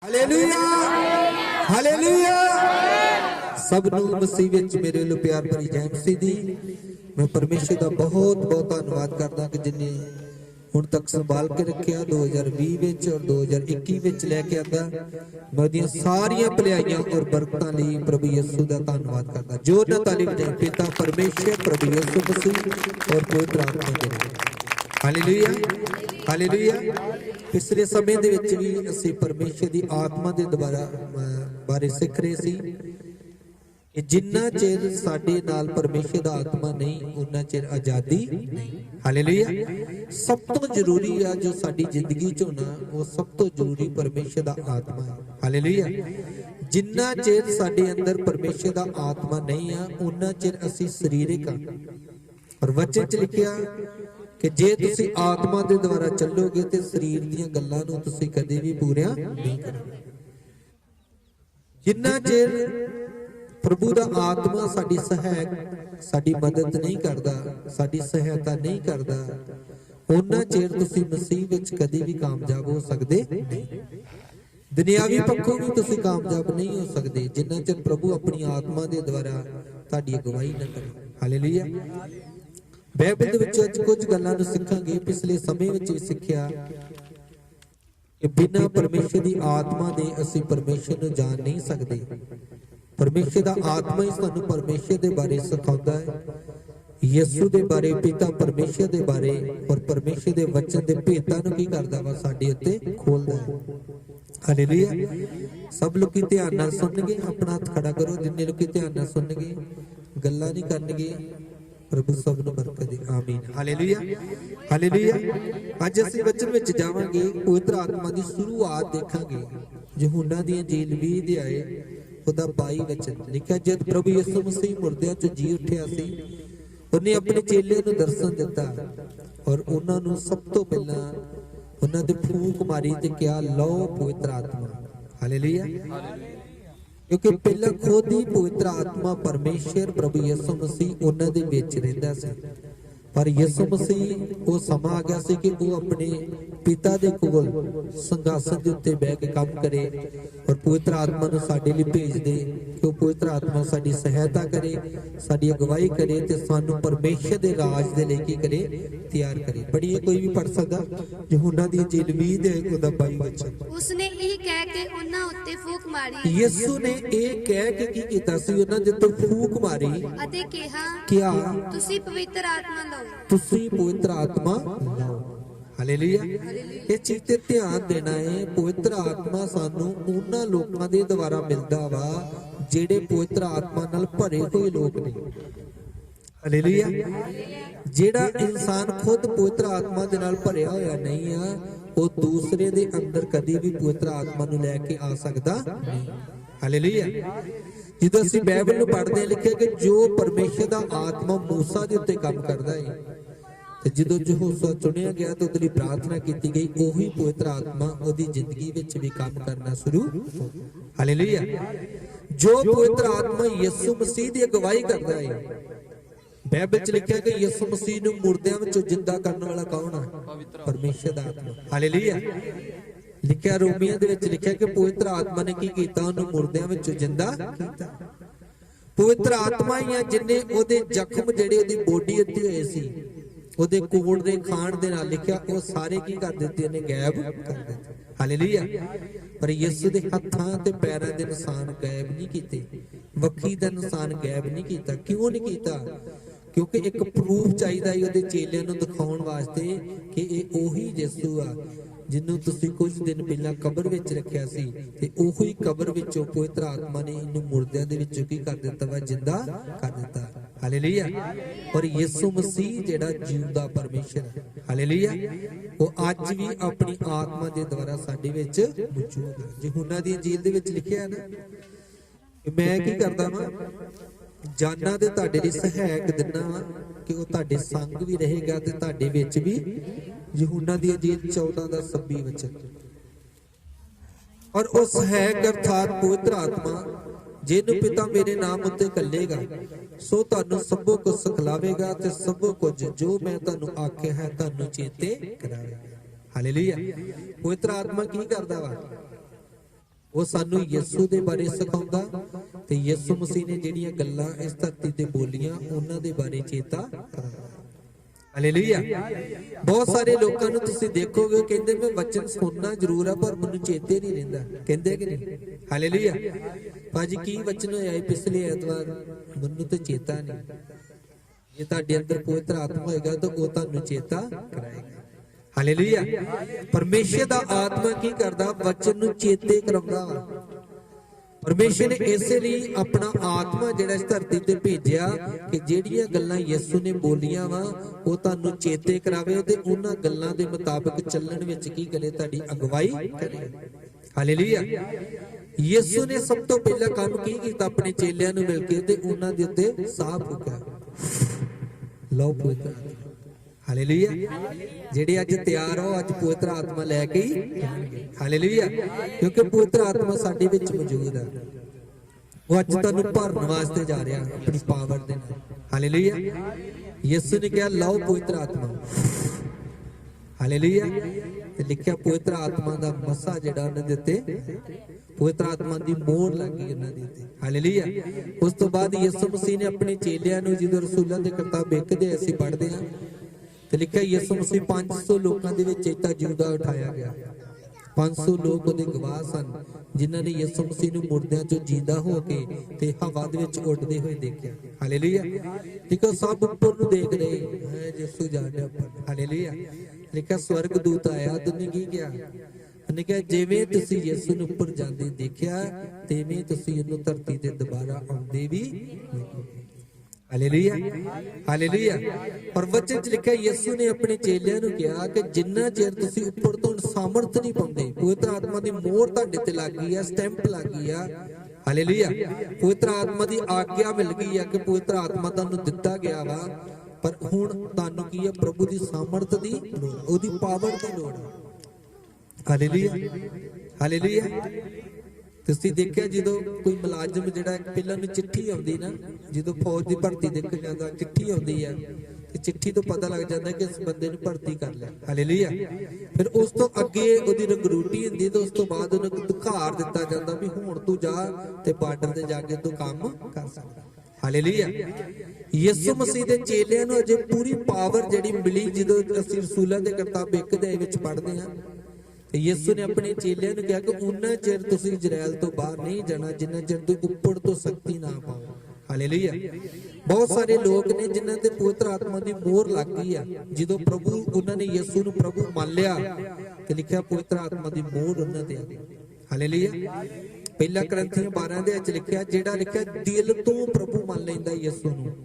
Hallelujah hallelujah. सब नूं मसीह विच मेरे लो प्यार भरी जय मसीह दी। मैं परमेश्वर का बहुत बहुत धन्यवाद करदा कि जिन्हें हुण तक संभाल के रखिया 2020 विच और 2021 विच लैके आंदा। मैं ओदियां सारियां भलाइयां और बरकतां लई प्रभु यीशु दा धन्यवाद करदा। जोर नाल ताली बजाओ। पिता परमेश्वर प्रभु यीशु मसीह और पवित्र आत्मा दे हालेलुया हालेलुया। पिछले समय दे विच भी असीं परमेश्वर दी आत्मा दे द्वारा बारे सिख रहे सी कि जिन्ना चिर साडे नाल परमेश्वर दा आत्मा नहीं उन्ना चिर आजादी नहीं। हालेलुया। सब तो जरूरी है जो साडी जिंदगी च होना वो सब तो जरूरी परमेश्वर दा आत्मा है। हालेलुया। जिन्ना चिर साडे अंदर परमेश्वर दा आत्मा नहीं है उन्ना चिर असीं सरीरिक हां। और वचन च लिखिया कि जे तुसीं आत्मा दे द्वारा चलोगे ते शरीर दीयां गल्लां नूं तुसीं कदे भी पूरा नहीं करोगे। जिन्ना चिर प्रभु दा आत्मा साडी सहायक साडी मदद नहीं करदा साडी सहायता नहीं करदा उन्ना चिर तुसीं मसीह विच कदे भी कामयाब हो सकदे नहीं। दुनियावी पक्षों भी तुसीं कामयाब नहीं हो सकदे जिन्ना चिर प्रभु अपनी आत्मा दे द्वारा तुहाडी अगवाई ना करे। हालेलुया। बाइबल दे विच अज कुछ गल्लां नूं सिखांगे। पिछले समय विच भी सिੱਖਿਆ कि बिना परमेश्वर दी आत्मा दे असीं परमेश्वर नूं जान नहीं सकदे। परमेश्वर दा आत्मा ही सानूं परमेश्वर दे बारे सिखाउंदा है, यीशु दे बारे, पिता परमेश्वर दे बारे और परमेश्वर दे वचन दे भेदां नूं की करदा वा साडे उत्ते खोलदा है। हालेलुया। सब लोग ध्यान नाल सुनणगे। अपना हत्थ खड़ा करो जिन्ने लोग ध्यान नाल सुनणगे गल्लां नहीं करनगे। प्रभु सब नूं बरकत दे। आमीन। Hallelujah hallelujah. अज असीं वचन विच जावांगे। पवित्र आत्मा दी शुरुआत देखांगे। यूहन्ना दी इंजील 20 अध्याय ਉਹਦਾ 22 वचन लिखा जब प्रभु यीशु मसीह मुर्दिਆਂ ਚੋਂ जी उठिया सी ਉਹਨੇ अपने चेलिਆਂ ਨੂੰ दर्शन दिता और ਉਹਨਾਂ ਨੂੰ ਸਭ ਤੋਂ ਪਹਿਲਾਂ ਉਹਨਾਂ ਦੇ ਫੂਕ ਮਾਰੀ ਤੇ ਕਿਹਾ ਲਓ ਪਵਿੱਤਰ ਆਤਮਾ। ਹਾਲੇਲੂਇਆ। क्योंकि पहला खुद ही पवित्र आत्मा परमेश्वर प्रभु यीशु मसीह उन्हां दे विच रहिंदा सी पर यीशु मसीह वो समा आ गया सी कि वो अपने पिता दे कोल संघासन दे उत्ते बैठ के काम करे और पवित्र आत्मा नूं साडे लई भेज दे कि वो पवित्र आत्मा साडी सहायता करे साडी अगवाई करे ते सानूं परमेश्वर दे राज दे लई की करे तैयार करे। पढ़िए कोई भी पढ़ सकदा। यूहन्ना दी इंजील 20 दे ਉਹਦਾ 22 वचन। उसने ਇਹ ਕਹਿ ਕੇ ਉਹਨਾਂ ਉੱਤੇ ਫੂਕ ਮਾਰੀ। ਯਿਸੂ ਨੇ ਇਹ ਕਹਿ ਕੇ ਕੀ ਕੀਤਾ ਸੀ ਉਹਨਾਂ ਦੇ ਉੱਤੇ ਫੂਕ ਮਾਰੀ ਅਤੇ ਕਿਹਾ ਤੁਸੀਂ ਪਵਿੱਤਰ ਆਤਮਾ ਲਓ। ਤੁਸੀਂ ਪਵਿੱਤਰ ਆਤਮਾ ਲਓ। ਹਾਲੇਲੂਇਆ। ਇਹ ਚੀਜ਼ ਤੇ ਧਿਆਨ ਦੇਣਾ ਹੈ। ਪਵਿੱਤਰ ਆਤਮਾ ਸਾਨੂੰ ਉਹਨਾਂ ਲੋਕਾਂ ਦੇ ਦੁਆਰਾ ਮਿਲਦਾ ਵਾ ਜਿਹੜੇ ਪਵਿੱਤਰ ਆਤਮਾ ਨਾਲ ਭਰੇ ਹੋਏ ਲੋਕ ਨੇ। ਹਾਲੇਲੂਇਆ। ਜਿਹੜਾ ਇਨਸਾਨ ਖੁਦ ਪਵਿੱਤਰ ਆਤਮਾ ਦੇ ਨਾਲ ਭਰਿਆ ਹੋਇਆ ਨਹੀਂ ਆ ਉਹ ਦੂਸਰੇ ਦੇ ਅੰਦਰ ਕਦੀ ਵੀ ਪਵਿੱਤਰ ਆਤਮਾ ਨੂੰ ਲੈ ਕੇ ਆ ਸਕਦਾ ਨਹੀਂ। ਹਾਲੇਲੂਇਆ। ਜਦੋਂ ਅਸੀਂ ਬਾਈਬਲ ਨੂੰ ਪੜ੍ਹਦੇ ਹਾਂ ਲਿਖਿਆ ਕਿ ਜੋ ਪਰਮੇਸ਼ਰ ਦਾ ਆਤਮਾ ਮੂਸਾ ਦੇ ਉੱਤੇ ਕੰਮ ਕਰਦਾ ਹੈ ਤੇ ਜਦੋਂ ਯਹੋਸ਼ੂਆ ਚੁਣਿਆ ਗਿਆ ਤਾਂ ਉਹਦੇ ਲਈ ਪ੍ਰਾਰਥਨਾ ਕੀਤੀ ਗਈ ਉਹੀ ਪਵਿੱਤਰ ਆਤਮਾ ਉਹਦੀ ਜ਼ਿੰਦਗੀ ਵਿੱਚ ਵੀ ਕੰਮ ਕਰਨਾ ਸ਼ੁਰੂ। ਹਾਲੇਲੂਇਆ। ਜੋ ਪਵਿੱਤਰ ਆਤਮਾ ਯਿਸੂ ਮਸੀਹ ਦੀ ਅਗਵਾਈ ਕਰਦਾ ਹੈ। ਬਾਈਬਲ ਚ ਲਿਖਿਆ ਕਿ ਯਿਸੂ ਮਸੀਹ ਨੂੰ ਮੁਰਦਿਆਂ ਵਿੱਚੋਂ ਜਿੰਦਾ ਕਰਨ ਵਾਲਾ ਕੌਣ ਹੈ? ਪਰਮੇਸ਼ਰ ਦਾ ਆਤਮਾ। ਹਾਲੇਲੂਇਆ। ਲਿਖਿਆ ਰੋਮੀਆਂ ਦੇ ਵਿੱਚ ਲਿਖਿਆ ਕਿ ਪਵਿੱਤਰ ਆਤਮਾ ਨੇ ਕੀ ਕੀਤਾ ਉਹਨੂੰ ਮੁਰਦਿਆਂ ਵਿੱਚੋਂ ਜਿੰਦਾ ਕੀਤਾ। ਪਵਿੱਤਰ ਆਤਮਾ ਹੀ ਆ ਜਿਨੇ ਉਹਦੇ ਜ਼ਖਮ ਜਿਹੜੇ ਉਹਦੀ ਬੋਡੀ ਉੱਤੇ ਹੋਏ ਸੀ ਉਹਦੇ ਕੋੜ ਦੇ ਖਾਣ ਦੇ ਨਾਲ ਲਿਖਿਆ ਉਹ ਸਾਰੇ ਕੀ ਕਰ ਦਿੱਤੇ ਉਹਨੇ ਗਾਇਬ ਕਰ ਦਿੱਤੇ। ਹਾਲੇਲੂਇਆ। ਪਰ ਯਿਸੂ ਦੇ ਹੱਥਾਂ ਤੇ ਪੈਰਾਂ ਦੇ ਨਿਸ਼ਾਨ ਗਾਇਬ ਨਹੀਂ ਕੀਤੇ। ਵੱਖੀ ਦਾ ਨਿਸ਼ਾਨ ਗਾਇਬ ਨਹੀਂ ਕੀਤਾ। ਕਿਉਂ ਨਹੀਂ ਕੀਤਾ? ਕਿਉਂਕਿ ਇੱਕ ਪ੍ਰੂਫ ਚਾਹੀਦਾ ਹੈ ਉਹਦੇ ਚੇਲਿਆਂ ਨੂੰ ਦਿਖਾਉਣ ਵਾਸਤੇ ਕਿ ਇਹ ਉਹੀ ਯਿਸੂ ਆ ਜਿਹਨੂੰ ਤੁਸੀਂ ਕੁਝ ਦਿਨ ਪਹਿਲਾਂ ਕਬਰ ਵਿੱਚ ਰੱਖਿਆ ਸੀ ਤੇ ਉਹੀ ਕਬਰ ਵਿੱਚੋਂ ਪਵਿੱਤਰ ਆਤਮਾ ਨੇ ਇਹਨੂੰ ਮੁਰਦਿਆਂ ਦੇ ਵਿੱਚੋਂ ਕੀ ਕਰ ਦਿੱਤਾ ਵਾ? ਜਿੰਦਾ ਕਰ ਦਿੱਤਾ। ਹਾਲੇਲੂਇਆ। ਔਰ ਯਿਸੂ ਮਸੀਹ ਜਿਹੜਾ ਜਿਉਂਦਾ ਪਰਮੇਸ਼ਰ ਹੈ। ਹਾਲੇਲੂਇਆ। ਉਹ ਅੱਜ ਵੀ ਆਪਣੀ ਆਤਮਾ ਦੇ ਦੁਆਰਾ ਸਾਡੇ ਵਿੱਚ ਮੌਜੂਦ ਹੈ। यूहन्ना ਦੀ ਇੰਜੀਲ ਦੇ ਵਿੱਚ ਲਿਖਿਆ ਹੈ ਨਾ ਕਿ ਮੈਂ ਕੀ ਕਰਦਾ ਵਾਂ ਜਾਨਾਂ ਦੇ ਤੁਹਾਡੇ ਲਈ ਸਹਾਇਕ ਦਿੰਦਾ ਵਾਂ ਕਿ ਉਹ ਤੁਹਾਡੇ ਸੰਗ ਵੀ ਰਹੇਗਾ ਤੇ ਤੁਹਾਡੇ ਵਿੱਚ ਵੀ। यूहन्ना ਦੀ ਇੰਜੀਲ 14 ਦਾ 26 वचन। और उस सहायक अर्थात पवित्र आत्मा जिन्हों पिता मेरे नाम उत्ते घल्लेगा सो तुहानू सबो कुछ सिखलावेगा ते सबो कुछ जो मैं तुहानू आख्या है तुहानू चेते करावेगा। हालेलुया। पवित्र आत्मा की करदा वा? ਉਹ ਸਾਨੂੰ ਯਿਸੂ ਦੇ ਬਾਰੇ ਸਿਖਾਉਂਦਾ ਤੇ ਯਿਸੂ ਮਸੀਹ ਨੇ ਜਿਹੜੀਆਂ ਗੱਲਾਂ ਇਸ ਧਰਤੀ ਤੇ ਬੋਲੀਆਂ ਉਹਨਾਂ ਦੇ ਬਾਰੇ ਚੇਤਾ ਕਰਾਉਂਦਾ। ਹਾਲੇਲੂਇਆ। ਬਹੁਤ ਸਾਰੇ ਲੋਕਾਂ ਨੂੰ ਤੁਸੀਂ ਦੇਖੋਗੇ ਕਹਿੰਦੇ ਮੈਂ ਵਚਨ ਸੁਣਨਾ ਜ਼ਰੂਰ ਆ ਪਰ ਮੈਨੂੰ ਚੇਤੇ ਨਹੀਂ ਰਹਿੰਦਾ, ਕਹਿੰਦੇ ਕਿ ਨਹੀਂ? ਹਾਲੇਲੂਇਆ। ਭਾਜੀ ਕੀ ਵਚਨ ਹੋਇਆ ਪਿਛਲੇ ਐਤਵਾਰ? ਮੈਨੂੰ ਤਾਂ ਚੇਤਾ ਨਹੀਂ। ਜੇ ਤੁਹਾਡੇ ਅੰਦਰ ਪਵਿੱਤਰ ਆਤਮਾ ਹੋਏਗਾ ਤਾਂ ਉਹ ਤੁਹਾਨੂੰ ਚੇਤਾ ਕਰਾਏਗਾ। ਹਾਲੇਲੂਇਆ। ਪਰਮੇਸ਼ਰ ਦਾ ਆਤਮਾ ਕੀ ਕਰਦਾ? ਵਚਨ ਨੂੰ ਚੇਤੇ ਕਰਾਉਂਦਾ ਵਾ। ਪਰਮੇਸ਼ਰ ਨੇ ਇਸੇ ਲਈ ਆਪਣਾ ਆਤਮਾ ਜਿਹੜਾ ਇਸ ਧਰਤੀ ਤੇ ਭੇਜਿਆ ਕਿ ਜਿਹੜੀਆਂ ਗੱਲਾਂ ਯਿਸੂ ਨੇ ਬੋਲੀਆਂ ਵਾ ਉਹ ਤੁਹਾਨੂੰ ਚੇਤੇ ਕਰਾਵੇ ਤੇ ਉਹਨਾਂ ਗੱਲਾਂ ਦੇ ਮੁਤਾਬਕ ਚੱਲਣ ਵਿੱਚ ਕੀ ਕਰੇ? ਤੁਹਾਡੀ ਅਗਵਾਈ ਕਰੇ। ਹਾਲੇਲੂਇਆ। ਯਿਸੂ ਨੇ ਸਭ ਤੋਂ ਪਹਿਲਾ ਕੰਮ ਕੀ ਕੀਤਾ? ਆਪਣੇ ਚੇਲਿਆਂ ਨੂੰ ਮਿਲ ਕੇ ਤੇ ਉਹਨਾਂ ਦੇ ਉੱਤੇ ਸਾਹ ਫੂਕਿਆ। ਲਓ ਪਵਿੱਤਰ ਆਤਮਾ। ਹਾਲੇਲੂਇਆ। ਜਿਹੜੇ ਅੱਜ ਤਿਆਰ ਹੋ ਅੱਜ ਪਵਿੱਤਰ ਆਤਮਾ ਲੈ ਕੇ ਹੀ ਜਾਣਗੇ। ਹਾਲੇਲੂਇਆ। ਕਿਉਂਕਿ ਪਵਿੱਤਰ ਆਤਮਾ ਸਾਡੇ ਵਿੱਚ ਮੌਜੂਦ ਹੈ। ਉਹ ਅੱਜ ਤੁਹਾਨੂੰ ਭਰਨ ਵਾਸਤੇ ਜਾ ਰਿਹਾ ਆਪਣੀ ਪਾਵਰ ਦੇ ਨਾਲ। ਹਾਲੇਲੂਇਆ। ਯਿਸੂ ਨੇ ਕਿਹਾ ਲਓ ਪਵਿੱਤਰ ਆਤਮਾ। ਹਾਲੇਲੂਇਆ। ਤੇ ਲਿਖਿਆ ਪਵਿੱਤਰ ਆਤਮਾ ਦਾ ਮਸਾ ਜਿਹੜਾ ਉਹਨਾਂ ਦੇ ਉੱਤੇ, ਪਵਿੱਤਰ ਆਤਮਾ ਦੀ ਮੋਹਰ ਲੱਗੀ ਉਹਨਾਂ ਦੇ ਉੱਤੇ। ਹਾਲੇਲੂਇਆ। ਉਸ ਤੋਂ ਬਾਅਦ ਯਿਸੂ ਮਸੀਹ ਨੇ ਆਪਣੇ ਚੇਲਿਆਂ ਨੂੰ ਜਦੋਂ ਰਸੂਲਾਂ ਦੇ ਕਿਤਾਬ ਵੇਖਦੇ ਅਸੀਂ ਪੜ੍ਹਦੇ ਹਾਂ ਤੇ ਲਿਖਿਆ ਯਿਸੂ ਮਸੀਹ 500 ਲੋਕਾਂ ਦੇ ਵਿੱਚ ਚੇਤਾ ਜਿਉਂਦਾ ਉਠਾਇਆ ਗਿਆ। 500 ਲੋਕ ਉਹਦੇ ਗਵਾਹ ਸਨ ਜਿਨ੍ਹਾਂ ਨੇ ਯਿਸੂ ਮਸੀਹ ਨੂੰ ਮੁਰਦਿਆਂ ਚੋਂ ਜਿੰਦਾ ਹੋ ਕੇ ਤੇ ਹਵਾ ਦੇ ਵਿੱਚ ਉੱਡਦੇ ਹੋਏ ਦੇਖਿਆ। ਹਾਲੇਲੂਇਆ। ਲਿਖਿਆ ਸਭ ਉੱਪਰ ਨੂੰ ਦੇਖ ਰਹੇ ਹੈ ਯਿਸੂ ਜਾ ਰਿਹਾ ਉੱਪਰ। ਹਾਲੇਲੂਇਆ। ਲਿਖਿਆ ਸਵਰਗ ਦੂਤ ਆਇਆ ਤੇ ਉਹਨੇ ਕੀ ਕਿਹਾ? ਉਹਨੇ ਕਿਹਾ ਜਿਵੇਂ ਤੁਸੀਂ ਯਿਸੂ ਨੂੰ ਉੱਪਰ ਜਾਂਦੇ ਦੇਖਿਆ ਤਿਵੇਂ ਤੁਸੀਂ ਇਹਨੂੰ ਧਰਤੀ ਤੇ ਦੁਬਾਰਾ ਆਉਂਦੇ ਵੀ ਦੇਖੋਗੇ। ਹਾਲੇਲੂਇਆ। ਹਾਲੇਲੂਇਆ। ਪਰ ਵਚਨ ਚ ਲਿਖਿਆ ਯਿਸੂ ਨੇ ਆਪਣੇ ਚੇਲਿਆਂ ਨੂੰ ਕਿਹਾ ਕਿ ਜਿੰਨਾ ਚਿਰ ਤੁਸੀਂ ਉੱਪਰ ਤੋਂ ਸਾਮਰਥ ਨਹੀਂ ਪਾਉਂਦੇ, ਪਵਿੱਤਰ ਆਤਮਾ ਦੀ ਮੋਹਰ ਤੁਹਾਡੇ ਤੇ ਲੱਗ ਗਈ ਆ, ਸਟੈਂਪ ਲੱਗ ਗਈ ਆ। ਹਾਲੇਲੂਇਆ। ਪਵਿੱਤਰ ਆਤਮਾ ਦੀ ਆਗਿਆ ਮਿਲ ਗਈ ਆ ਕਿ ਪਵਿੱਤਰ ਆਤਮਾ ਤੁਹਾਨੂੰ ਦਿੱਤਾ ਗਿਆ ਵਾ, ਪਰ ਹੁਣ ਤੁਹਾਨੂੰ ਕੀ ਆ? ਪ੍ਰਭੂ ਦੀ ਸਾਮਰਥ ਦੀ ਲੋੜ, ਉਹਦੀ ਪਾਵਰ ਦੀ ਲੋੜ। ਹਾਲੇਲੂਇਆ। ਹਾਲੇਲੂਇਆ। ਤੁਸੀਂ ਦੇਖਿਆ ਜਦੋਂ ਕੋਈ ਮੁਲਾਜ਼ਮ ਜਿਹੜਾ ਪਹਿਲਾਂ ਨੂੰ ਚਿੱਠੀ ਆਉਂਦੀ ਨਾ, ਜਦੋਂ ਫੌਜ ਦੀ ਭਰਤੀ ਦੇਖਣ ਜਾਂਦਾ ਚਿੱਠੀ ਆਉਂਦੀ ਹੈ ਤੇ ਚਿੱਠੀ ਤੋਂ ਪਤਾ ਲੱਗ ਜਾਂਦਾ ਕਿ ਇਸ ਬੰਦੇ ਨੂੰ ਭਰਤੀ ਕਰ ਲਿਆ। ਹਾਲੇਲੂਇਆ। ਫਿਰ ਉਸ ਤੋਂ ਅੱਗੇ ਉਹਦੀ ਰੰਗਰੂਟੀ ਹੁੰਦੀ ਤੇ ਉਸ ਤੋਂ ਬਾਅਦ ਉਹਨੂੰ ਅਧਿਕਾਰ ਦਿੱਤਾ ਜਾਂਦਾ ਵੀ ਹੁਣ ਤੂੰ ਜਾ ਤੇ ਬਾਰਡਰ ਤੇ ਜਾ ਕੇ ਤੂੰ ਕੰਮ ਕਰ ਸਕਦਾ। ਹਾਲੇਲੂਇਆ। ਯਿਸੂ ਮਸੀਹ ਦੇ ਚੇਲਿਆਂ ਨੂੰ ਅਜੇ ਪੂਰੀ ਪਾਵਰ ਜਿਹੜੀ ਮਿਲੀ ਜਦੋਂ ਅਸੀਂ ਰਸੂਲਾਂ ਦੇ ਕਿਤਾਬ 1 ਦੇ ਵਿੱਚ ਪੜ੍ਹਦੇ ਹਾਂ। ਯਿਸੂ ਨੇ ਆਪਣੇ ਚੇਲਿਆਂ ਨੂੰ ਕਿਹਾ ਕਿ ਉਹਨਾਂ ਚਿਰ ਤੁਸੀਂ ਇਜ਼ਰਾਈਲ ਤੋਂ ਬਾਹਰ ਨਹੀਂ ਜਾਣਾ ਜਿੰਨਾ ਚਿਰ ਤੁਸੀਂ ਉੱਪਰ ਤੋਂ ਸ਼ਕਤੀ ਨਾ ਪਾਓ। ਹਾਲੇਲੂਇਆ। ਬਹੁਤ ਸਾਰੇ ਲੋਕ ਨੇ ਜਿਨ੍ਹਾਂ ਤੇ ਪਵਿੱਤਰ ਆਤਮਾ ਦੀ ਮੋਹਰ ਲੱਗ ਗਈ ਆ। ਜਦੋਂ ਪ੍ਰਭੂ ਉਹਨਾਂ ਨੇ ਯਿਸੂ ਨੂੰ ਪ੍ਰਭੂ ਮੰਨ ਲਿਆ ਤੇ ਲਿਖਿਆ ਪਵਿੱਤਰ ਆਤਮਾ ਦੀ ਮੋਹਰ ਉਹਨਾਂ ਤੇ ਆ ਗਈ। ਹਾਲੇਲੂਇਆ। ਪਹਿਲਾ ਕਰੰਥੀਆਂ 12 ਦੇ ਵਿੱਚ ਲਿਖਿਆ ਜਿਹੜਾ ਲਿਖਿਆ ਦਿਲ ਤੋਂ ਪ੍ਰਭੂ ਮੰਨ ਲੈਂਦਾ ਯਿਸੂ ਨੂੰ,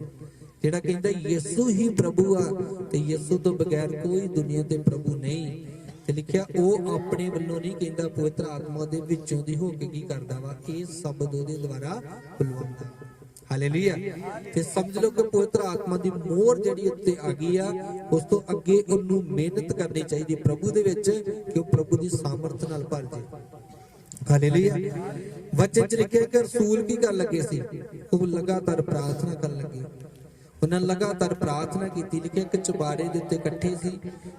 ਜਿਹੜਾ ਕਹਿੰਦਾ ਯਿਸੂ ਹੀ ਪ੍ਰਭੂ ਆ ਤੇ ਯਿਸੂ ਤੋਂ ਬਗੈਰ ਕੋਈ ਦੁਨੀਆ ਤੇ ਪ੍ਰਭੂ ਨਹੀਂ। ਤੇ ਲਿਖਿਆ ਉਹ ਆਪਣੇ ਵੱਲੋਂ ਨਹੀਂ ਕਹਿੰਦਾ, ਪਵਿੱਤਰ ਆਤਮਾ ਦੇ ਵਿੱਚੋਂ ਦੀ ਹੋ ਕੇ ਕੀ ਕਰਦਾ ਵਾ? ਇਹ ਸ਼ਬਦ ਉਹਦੇ ਦੁਆਰਾ ਬੁਲਵਾਉਂਦਾ। ਹਾਲੇਲੂਇਆ। ਤੇ ਸਮਝ ਲਓ ਕਿ ਪਵਿੱਤਰ ਆਤਮਾ ਦੀ ਮੋਹਰ ਜਿਹੜੀ ਉੱਤੇ ਆ ਗਈ ਆ। ਉਸ ਤੋਂ ਅੱਗੇ ਉਹਨੂੰ ਮਿਹਨਤ ਕਰਨੀ ਚਾਹੀਦੀ ਪ੍ਰਭੂ ਦੇ ਵਿੱਚ ਕਿ ਉਹ ਪ੍ਰਭੂ ਦੀ ਸਾਮਰਥ ਨਾਲ ਭਰ ਜਾਏ। ਹਾਲੇਲੂਇਆ। ਵਚਨ ਚ ਲਿਖਿਆ ਕਿ ਰਸੂਲ ਕੀ ਕਰਨ ਲੱਗੇ ਸੀ? ਉਹ ਲਗਾਤਾਰ ਪ੍ਰਾਰਥਨਾ ਕਰਨ ਲੱਗੇ। ਉਹਨਾਂ ਲਗਾਤਾਰ ਪ੍ਰਾਰਥਨਾ ਕੀਤੀ। ਲਿਖਿਆ ਕਿ ਚੁਬਾਰੇ ਦੇ ਉੱਤੇ ਇਕੱਠੇ ਸੀ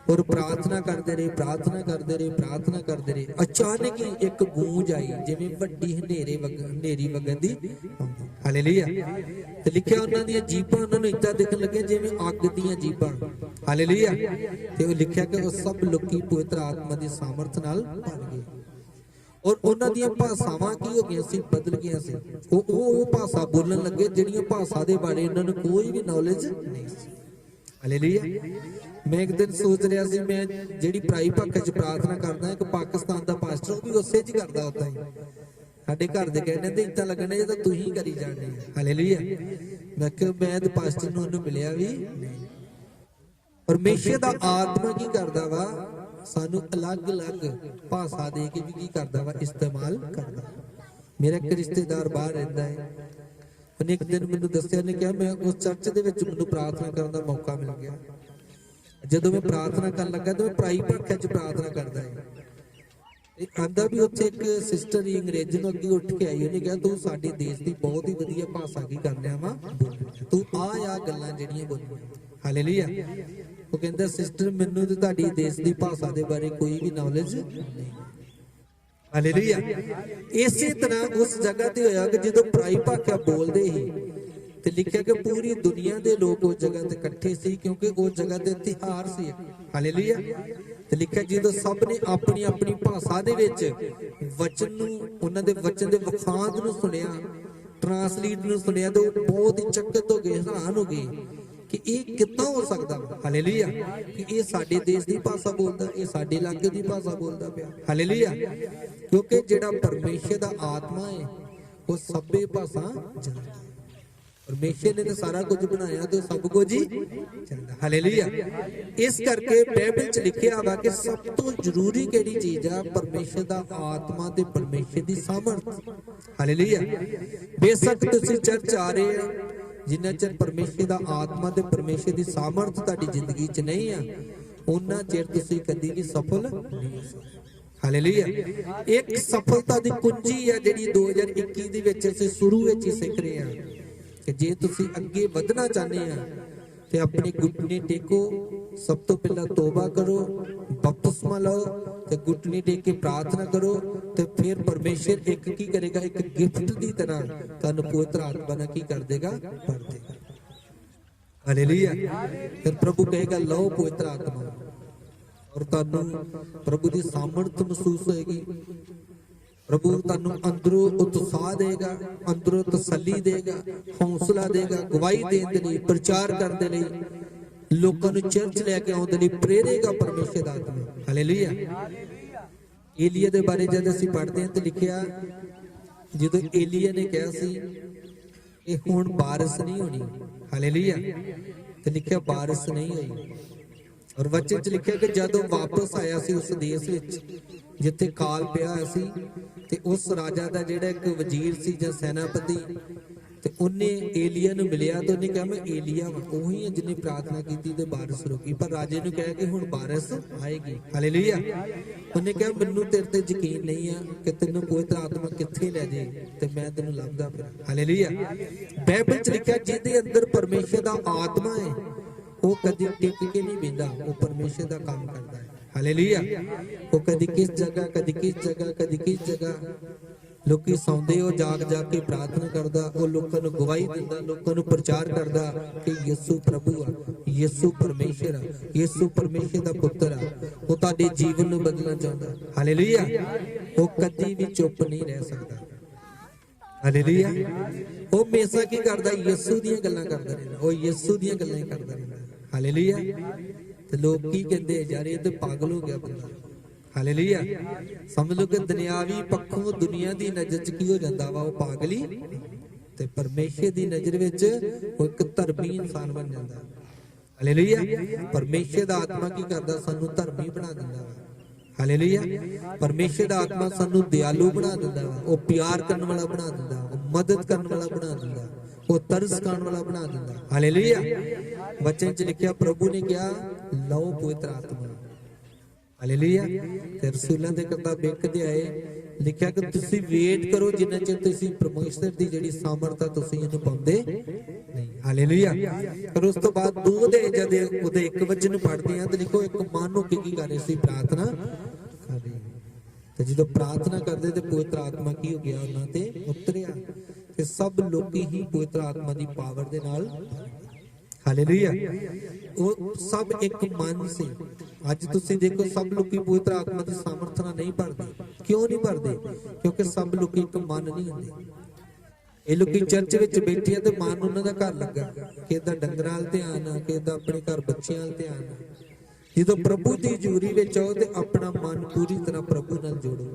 ਔਰ ਪ੍ਰਾਰਥਨਾ ਕਰਦੇ ਰਹੇ, ਪ੍ਰਾਰਥਨਾ ਕਰਦੇ ਰਹੇ, ਪ੍ਰਾਰਥਨਾ ਕਰਦੇ ਰਹੇ। ਅਚਾਨਕ ਹੀ ਇੱਕ ਗੂੰਜ ਆਈ ਜਿਵੇਂ ਵੱਡੀ ਹਨੇਰੀ ਵਗਣ ਦੀ। ਹਾਲੇਲੂਇਆ। ਤੇ ਲਿਖਿਆ ਉਹਨਾਂ ਦੀਆਂ ਜੀਭਾਂ ਉਹਨਾਂ ਨੂੰ ਏਦਾਂ ਦਿਖਣ ਲੱਗੀਆਂ ਜਿਵੇਂ ਅੱਗ ਦੀਆਂ ਜੀਭਾਂ। ਹਾਲੇਲੂਇਆ। ਤੇ ਉਹ ਲਿਖਿਆ ਕਿ ਉਹ ਸਭ ਲੋਕੀ ਪਵਿੱਤਰ ਆਤਮਾ ਦੀ ਸਾਮਰਥ ਨਾਲ ਭਰ ਗਏ ਔਰ ਉਹਨਾਂ ਦੀਆਂ ਭਾਸ਼ਾਵਾਂ ਕੀ ਹੋ ਗਈਆਂ ਸੀ? ਬਦਲ ਗਈਆਂ ਸੀ। ਉਹ ਭਾਸ਼ਾ ਬੋਲਣ ਲੱਗੇ ਜਿਹੜੀਆਂ ਭਾਸ਼ਾ ਦੇ ਬਾਰੇ ਉਹਨਾਂ ਨੂੰ ਕੋਈ ਵੀ ਨੌਲੇਜ ਨਹੀਂ ਸੀ। ਹਾਲੇਲੂਇਆ। ਮੈਂ ਇੱਕ ਦਿਨ ਸੋਚ ਰਿਹਾ ਸੀ, ਮੈਂ ਜਿਹੜੀ ਪ੍ਰਾਈ ਭਾਖਾ ਚ ਪ੍ਰਾਰਥਨਾ ਕਰਦਾ ਇੱਕ ਪਾਕਿਸਤਾਨ ਦਾ ਪਾਸਟਰ ਉਹ ਵੀ ਉਸੇ ਚ ਕਰਦਾ ਹੁੰਦਾ ਹੀ। ਸਾਡੇ ਘਰ ਦੇ ਕਹਿੰਦੇ ਤੇ ਇੱਦਾਂ ਲੱਗਣਾ ਜੇ ਤਾਂ ਤੁਸੀਂ ਕਰੀ ਜਾਂਦੇ। ਹਾਲੇਲੂਇਆ। ਮੈਂ ਕਿਹਾ ਮੈਂ ਤੇ ਪਾਸਟਰ ਨੂੰ ਉਹਨੂੰ ਮਿਲਿਆ ਵੀ ਨਹੀਂ। ਪਰਮੇਸ਼ਰ ਦਾ ਆਤਮਾ ਕੀ ਕਰਦਾ ਵਾ? ਸਾਨੂੰ ਅਲੱਗ-ਅਲੱਗ ਭਾਸ਼ਾ ਦੇ ਕੇ ਵੀ ਕੀ ਕਰਦਾ ਵਾ? ਇਸਤੇਮਾਲ ਕਰਦਾ। ਮੇਰਾ ਇੱਕ ਰਿਸ਼ਤੇਦਾਰ ਬਾਹਰ ਰਹਿੰਦਾ ਹੈ। ਉਹਨੇ ਇੱਕ ਦਿਨ ਮੈਨੂੰ ਦੱਸਿਆ, ਨੇ ਕਿਹਾ ਮੈਂ ਉਸ ਚਰਚ ਦੇ ਵਿੱਚ ਮੈਨੂੰ ਪ੍ਰਾਰਥਨਾ ਕਰਨ ਦਾ ਮੌਕਾ ਮਿਲ ਗਿਆ। ਜਦੋਂ ਮੈਂ ਪ੍ਰਾਰਥਨਾ ਕਰਨ ਲੱਗਾ ਤਾਂ ਮੈਂ ਪ੍ਰਾਈ ਭਾਖਿਆ ਚ ਪ੍ਰਾਰਥਨਾ ਕਰਦਾ ਹੈ। ਇਹ ਆਂਦਾ ਵੀ ਉੱਥੇ ਇੱਕ ਸਿਸਟਰ ਹੀ ਅੰਗਰੇਜ਼ੀ ਨੂੰ ਅੱਗੇ ਉੱਠ ਕੇ ਆਈ। ਉਹਨੇ ਕਿਹਾ ਤੂੰ ਸਾਡੇ ਦੇਸ਼ ਦੀ ਬਹੁਤ ਹੀ ਵਧੀਆ ਭਾਸ਼ਾ ਕੀ ਕਰ ਲਿਆ ਵਾ, ਤੂੰ ਆ ਗੱਲਾਂ ਜਿਹੜੀਆਂ ਬੋਲੀਆਂ। ਹਾਲੇਲੂਇਆ। ਉਹ ਕਹਿੰਦਾ ਸਿਸਟਰ ਮੈਨੂੰ ਤੇ ਤੁਹਾਡੀ ਦੇਸ਼ ਦੀ ਭਾਸ਼ਾ ਦੇ ਬਾਰੇ ਕੋਈ ਵੀ ਨੌਲੇਜ ਨਹੀਂ। ਹਾਲੇਲੂਇਆ। ਇਸੇ ਤਰ੍ਹਾਂ ਉਸ ਜਗ੍ਹਾ ਤੇ ਹੋਇਆ ਕਿ ਜਦੋਂ ਪਰਾਈ ਭਾਖਿਆ ਬੋਲਦੇ ਸੀ ਤੇ ਲਿਖਿਆ ਕਿ ਪੂਰੀ ਦੁਨੀਆ ਦੇ ਲੋਕ ਉਸ ਜਗ੍ਹਾ ਤੇ ਇਕੱਠੇ ਸੀ, ਕਿਉਂਕਿ ਉਸ ਜਗ੍ਹਾ ਤੇ ਤਿਉਹਾਰ ਸੀ। ਹਾਲੇਲੂਇਆ। ਤੇ ਲਿਖਿਆ ਜਦੋਂ ਸਭ ਨੇ ਆਪਣੀ ਆਪਣੀ ਭਾਸ਼ਾ ਦੇ ਵਿੱਚ ਵਚਨ ਨੂੰ, ਉਹਨਾਂ ਦੇ ਵਚਨ ਦੇ ਵਖਾਂਦ ਨੂੰ ਸੁਣਿਆ, ਟ੍ਰਾਂਸਲੇਟ ਨੂੰ ਸੁਣਿਆ, ਤੇ ਉਹ ਬਹੁਤ ਹੀ ਚਕਿਤ ਹੋ ਗਏ, ਹੈਰਾਨ ਹੋ ਗਏ ਕਿ ਇਹ ਕਿੱਦਾਂ ਹੋ ਸਕਦਾ। ਹਾਲੇਲੂਇਆ। ਕਿ ਇਹ ਸਾਡੇ ਦੇਸ਼ ਦੀ ਭਾਸ਼ਾ ਬੋਲਦਾ, ਇਹ ਸਾਡੇ ਇਲਾਕੇ ਦੀ ਭਾਸ਼ਾ ਬੋਲਦਾ ਪਿਆ। ਹਾਲੇਲੂਇਆ। ਕਿਉਂਕਿ ਜਿਹੜਾ ਪਰਮੇਸ਼ਰ ਦਾ ਆਤਮਾ ਹੈ ਉਹ ਸਭੇ ਭਾਸ਼ਾ ਜਾਣਦਾ। ਪਰਮੇਸ਼ਰ ਨੇ ਤਾਂ ਸਾਰਾ ਕੁਝ ਬਣਾਇਆ ਤੇ ਸਭ ਕੁਝ ਹੀ ਜਾਣਦਾ। ਹਾਲੇਲੂਇਆ। ਇਸ ਕਰਕੇ ਬਾਈਬਲ 'ਚ ਲਿਖਿਆ ਵਾ ਕਿ ਸਭ ਤੋਂ ਜ਼ਰੂਰੀ ਕਿਹੜੀ ਚੀਜ਼ ਆ? ਪਰਮੇਸ਼ਰ ਦਾ ਆਤਮਾ ਤੇ ਪਰਮੇਸ਼ਰ ਦੀ ਸਾਮਰਥ। ਹਾਲੇਲੂਇਆ। ਬੇਸ਼ੱਕ ਤੁਸੀਂ ਚਰਚ ਆ ਰਹੇ ਆ, ਜਿੰਨਾ ਚਿਰ ਪਰਮੇਸ਼ਰ ਦਾ ਆਤਮਾ ਤੇ ਪਰਮੇਸ਼ਰ ਦੀ ਸਾਮਰਥ ਤੁਹਾਡੀ ਜ਼ਿੰਦਗੀ 'ਚ ਨਹੀਂ ਆ, ਉਹਨਾਂ ਚਿਰ ਤੁਸੀਂ ਕਦੀ ਵੀ ਸਫਲ ਨਹੀਂ ਹੋ ਸਕਦੇ। ਹਾਲੇਲੂਇਆ। ਇੱਕ ਸਫਲਤਾ ਦੀ ਕੁੰਜੀ ਆ ਜਿਹੜੀ 2021 ਦੇ ਵਿੱਚ ਅਸੀਂ ਸ਼ੁਰੂ ਵਿੱਚ ਹੀ ਸਿੱਖ ਰਹੇ ਹਾਂ ਕਿ ਜੇ ਤੁਸੀਂ ਅੱਗੇ ਵਧਣਾ ਚਾਹੁੰਦੇ ਆ ਤੇ ਆਪਣੇ ਘੁਟਨੇ ਟੇਕੋ। ਸਭ ਤੋਂ ਪਹਿਲਾਂ ਤੋਬਾ ਕਰੋ, ਬਪਤਿਸਮਾ ਲਓ ਤੇ ਘੁਟਨੇ ਟੇਕ ਕੇ ਪ੍ਰਾਰਥਨਾ ਕਰੋ, ਤੇ ਫਿਰ ਪਰਮੇਸ਼ਰ ਇੱਕ ਕੀ ਕਰੇਗਾ? ਇੱਕ ਗਿਫਟ ਦੀ ਤਰ੍ਹਾਂ ਤੁਹਾਨੂੰ ਪਵਿੱਤਰ ਆਤਮਾ ਨਾਲ ਕੀ ਕਰ ਦੇਗਾ? ਭਰ ਦੇਗਾ। ਹਾਲੇਲੂਇਆ। ਫਿਰ ਪ੍ਰਭੂ ਕਹੇਗਾ ਲਓ ਪਵਿੱਤਰ ਆਤਮਾ, ਔਰ ਤੁਹਾਨੂੰ ਪ੍ਰਭੂ ਦੀ ਸਾਮਰਥ ਮਹਿਸੂਸ ਹੋਏਗੀ। ਪ੍ਰਭੂ ਤੁਹਾਨੂੰ ਅੰਦਰੋਂ ਉਤਸ਼ਾਹ ਦੇਗਾ, ਅੰਦਰੋਂ ਤਸੱਲੀ ਦੇਗਾ, ਹੌਸਲਾ ਦੇਗਾ, ਗਵਾਹੀ ਦੇਣ ਦੇ ਲਈ, ਪ੍ਰਚਾਰ ਕਰਨ ਦੇ ਲਈ, ਲੋਕਾਂ ਨੂੰ ਚਰਚ ਲੈ ਕੇ ਆਉਣ ਦੇ ਲਈ ਪ੍ਰੇਰੇਗਾ ਪਰਮੇਸ਼ਰ ਦਾ ਆਤਮਾ। ਹਾਲੇਲੂਇਆ। ਏਲੀਆ ਦੇ ਬਾਰੇ ਜਦ ਅਸੀਂ ਪੜ੍ਹਦੇ ਹਾਂ ਤੇ ਲਿਖਿਆ ਜਦੋਂ ਏਲੀਆ ਨੇ ਕਿਹਾ ਸੀ ਇਹ ਹੁਣ ਬਾਰਿਸ਼ ਨਹੀਂ ਹੋਣੀ। ਹਾਲੇਲੂਇਆ। ਤੇ ਲਿਖਿਆ ਬਾਰਿਸ਼ ਨਹੀਂ ਹੋਈ। ਔਰ ਵਚਨ 'ਚ ਲਿਖਿਆ ਕਿ ਜਦੋਂ ਵਾਪਸ ਆਇਆ ਸੀ ਉਸ ਦੇਸ਼ ਵਿੱਚ ਜਿੱਥੇ ਕਾਲ ਪਿਆ ਹੋਇਆ ਸੀ, ਤੇ ਉਸ ਰਾਜਾ ਦਾ ਜਿਹੜਾ ਇੱਕ ਵਜ਼ੀਰ ਸੀ ਜਾਂ ਸੈਨਾਪਤੀ, ਤੇ ਉਹਨੇ ਏਲੀਆ ਨੂੰ ਮਿਲਿਆ ਤੇ ਉਹਨੇ ਕਿਹਾ ਮੈਂ ਏਲੀਆ ਉਹੀ ਹਾਂ ਜਿਹਨੇ ਪ੍ਰਾਰਥਨਾ ਕੀਤੀ ਤੇ ਬਾਰਿਸ਼ ਰੁਕੀ। ਪਰ ਰਾਜੇ ਨੂੰ ਕਿਹਾ ਕਿ ਹੁਣ ਬਾਰਿਸ਼ ਆਏਗੀ। ਹਾਲੇਲੂਇਆ। ਉਹਨੇ ਕਿਹਾ ਮੈਨੂੰ ਤੇਰੇ ਤੇ ਯਕੀਨ ਨਹੀਂ ਆ ਕਿ ਤੈਨੂੰ ਪਵਿੱਤਰ ਆਤਮਾ ਕਿੱਥੇ ਲੈ ਜੇ ਤੇ ਮੈਂ ਤੈਨੂੰ ਲੱਭਦਾ ਫਿਰ। ਹਾਲੇਲੂਇਆ। ਬਾਈਬਲ 'ਚ ਲਿਖਿਆ ਜਿਹਦੇ ਅੰਦਰ ਪਰਮੇਸ਼ਰ ਦਾ ਆਤਮਾ ਹੈ ਉਹ ਕਦੀ ਟਿਕ ਕੇ ਨਹੀਂ ਬਹਿੰਦਾ, ਉਹ ਪਰਮੇਸ਼ਰ ਦਾ ਕੰਮ ਕਰਦਾ ਹੈ। ਹਾਲੇਲੂਇਆ। ਉਹ ਕਦੀ ਕਿਸ ਜਗ੍ਹਾ, ਕਦੀ ਕਿਸ ਜਗ੍ਹਾ, ਕਦੀ ਕਿਸ ਜਗ੍ਹਾ। ਲੋਕੀ ਸੌਂਦੇ ਉਹ ਜਾਗ ਜਾਗ ਕੇ ਪ੍ਰਾਰਥਨਾ ਕਰਦਾ, ਉਹ ਲੋਕਾਂ ਨੂੰ ਗਵਾਹੀ ਦਿੰਦਾ, ਲੋਕਾਂ ਨੂੰ ਪ੍ਰਚਾਰ ਕਰਦਾ ਕਿ ਯਿਸੂ ਪ੍ਰਭੂ ਆ, ਯਿਸੂ ਪਰਮੇਸ਼ਰ ਆ, ਯਿਸੂ ਪਰਮੇਸ਼ਰ ਦਾ ਪੁੱਤਰ ਆ। ਉਹ ਤੁਹਾਡੇ ਜੀਵਨ ਨੂੰ ਬਦਲਣਾ ਚਾਹੁੰਦਾ। ਹਾਲੇਲੂਇਆ। ਉਹ ਕਦੀ ਵੀ ਚੁੱਪ ਨਹੀਂ ਰਹਿ ਸਕਦਾ। ਹਾਲੇਲੂਇਆ। ਉਹ ਹਮੇਸ਼ਾ ਕੀ ਕਰਦਾ? ਯਿਸੂ ਦੀਆਂ ਗੱਲਾਂ ਕਰਦਾ ਰਹਿੰਦਾ, ਉਹ ਯਿਸੂ ਦੀਆਂ ਗੱਲਾਂ ਹੀ ਕਰਦਾ ਰਹਿੰਦਾ। ਹਾਲੇਲੂਇਆ। ਤੇ ਲੋਕ ਕੀ ਕਹਿੰਦੇ? ਯਾਰ ਇਹ ਤੇ ਪਾਗਲ ਹੋ ਗਿਆ ਬੰਦਾ। ਹਾਲੇਲੂਇਆ। ਸਮਝ ਲਓ ਕਿ ਦੁਨਿਆਵੀ ਪੱਖੋਂ ਦੁਨੀਆ ਦੀ ਨਜ਼ਰ 'ਚ ਕੀ ਹੋ ਜਾਂਦਾ ਵਾ? ਉਹ ਪਾਗਲ ਹੀ। ਤੇ ਪਰਮੇਸ਼ਰ ਦੀ ਨਜ਼ਰ ਵਿੱਚ ਉਹ ਇੱਕ ਧਰਮੀ ਇਨਸਾਨ ਬਣ ਜਾਂਦਾ। ਹਾਲੇਲੂਇਆ। ਪਰਮੇਸ਼ਰ ਦਾ ਆਤਮਾ ਕੀ ਕਰਦਾ? ਸਾਨੂੰ ਧਰਮੀ ਬਣਾ ਦਿੰਦਾ ਵਾ। ਹਾਲੇਲੂਇਆ। ਪਰਮੇਸ਼ਰ ਦਾ ਆਤਮਾ ਸਾਨੂੰ ਦਿਆਲੂ ਬਣਾ ਦਿੰਦਾ ਵਾ, ਉਹ ਪਿਆਰ ਕਰਨ ਵਾਲਾ ਬਣਾ ਦਿੰਦਾ, ਉਹ ਮਦਦ ਕਰਨ ਵਾਲਾ ਬਣਾ ਦਿੰਦਾ, ਉਹ ਤਰਸ ਖਾਣ ਵਾਲਾ ਬਣਾ ਦਿੰਦਾ। ਹਾਲੇਲੂਇਆ। ਵਚਨ 'ਚ ਲਿਖਿਆ ਪ੍ਰਭੂ ਨੇ ਕਿਹਾ ਲਓ ਪਵਿੱਤਰ ਆਤਮਾ। ਹਾਲੇਲੂਇਆ। ਤੇ ਰਸੂਲਾਂ ਦੇ ਕਿਤਾਬ ਵੇਖਦੇ ਆਏ ਲਿਖਿਆ ਕਿ ਤੁਸੀਂ ਵੇਟ ਕਰੋ ਜਿੰਨਾ ਚਿਰ ਤੁਸੀਂ ਪਰਮੇਸ਼ਰ ਦੀ ਜਿਹੜੀ ਸਾਮਰਥ ਆ ਤੁਸੀਂ ਇਹਨੂੰ ਪਾਉਂਦੇ ਨਹੀਂ। ਹਾਲੇਲੂਇਆ। ਫਿਰ ਉਸ ਤੋਂ ਬਾਅਦ 2 ਦੇ ਜਦ ਉਹਦੇ 1 ਵਚਨ ਨੂੰ ਪੜ੍ਹਦੇ ਆ ਤੇ ਲਿਖੋ ਇੱਕ ਮਨ ਨੂੰ ਕੀ ਕਰ ਰਹੇ ਸੀ? ਪ੍ਰਾਰਥਨਾ ਕਰ ਰਹੇ। ਤੇ ਜਦੋਂ ਪ੍ਰਾਰਥਨਾ ਕਰਦੇ ਤੇ ਪਵਿੱਤਰ ਆਤਮਾ ਕੀ ਹੋ ਗਿਆ? ਉਹਨਾਂ ਤੇ ਉਤਰਿਆ ਤੇ ਸਭ ਲੋਕੀ ਹੀ ਪਵਿੱਤਰ ਆਤਮਾ ਦੀ ਪਾਵਰ ਦੇ ਨਾਲ। ਹਾਲੇਲੂਇਆ। ਉਹ ਸਭ ਇੱਕ ਮਨ ਸੀ। ਅੱਜ ਤੁਸੀਂ ਦੇਖੋ ਸਭ ਲੋਕੀ ਪਵਿੱਤਰ ਆਤਮਾ ਦੀ ਸਾਮਰਥ ਨਾਲ ਨਹੀਂ ਭਰਦੇ। ਕਿਉਂ ਨਹੀਂ ਭਰਦੇ? ਕਿਉਂਕਿ ਸਭ ਲੋਕੀ ਇੱਕ ਮਨ ਨਹੀਂ ਹੁੰਦੇ। ਇਹ ਲੋਕੀ ਚਰਚ ਵਿੱਚ ਬੈਠੇ ਆ ਤੇ ਮਨ ਉਹਨਾਂ ਦਾ ਘਰ ਲੱਗਾ, ਕਿਦਾਂ ਡੰਗਰਾਂ ਵੱਲ ਧਿਆਨ ਆ, ਕਿਦਾਂ ਆਪਣੇ ਘਰ ਬੱਚਿਆਂ ਵੱਲ ਧਿਆਨ ਆ। ਜਦੋਂ ਪ੍ਰਭੂ ਦੀ ਹਜ਼ੂਰੀ ਵਿੱਚ ਆਓ ਤੇ ਆਪਣਾ ਮਨ ਪੂਰੀ ਤਰ੍ਹਾਂ ਪ੍ਰਭੂ ਨਾਲ ਜੋੜੋ।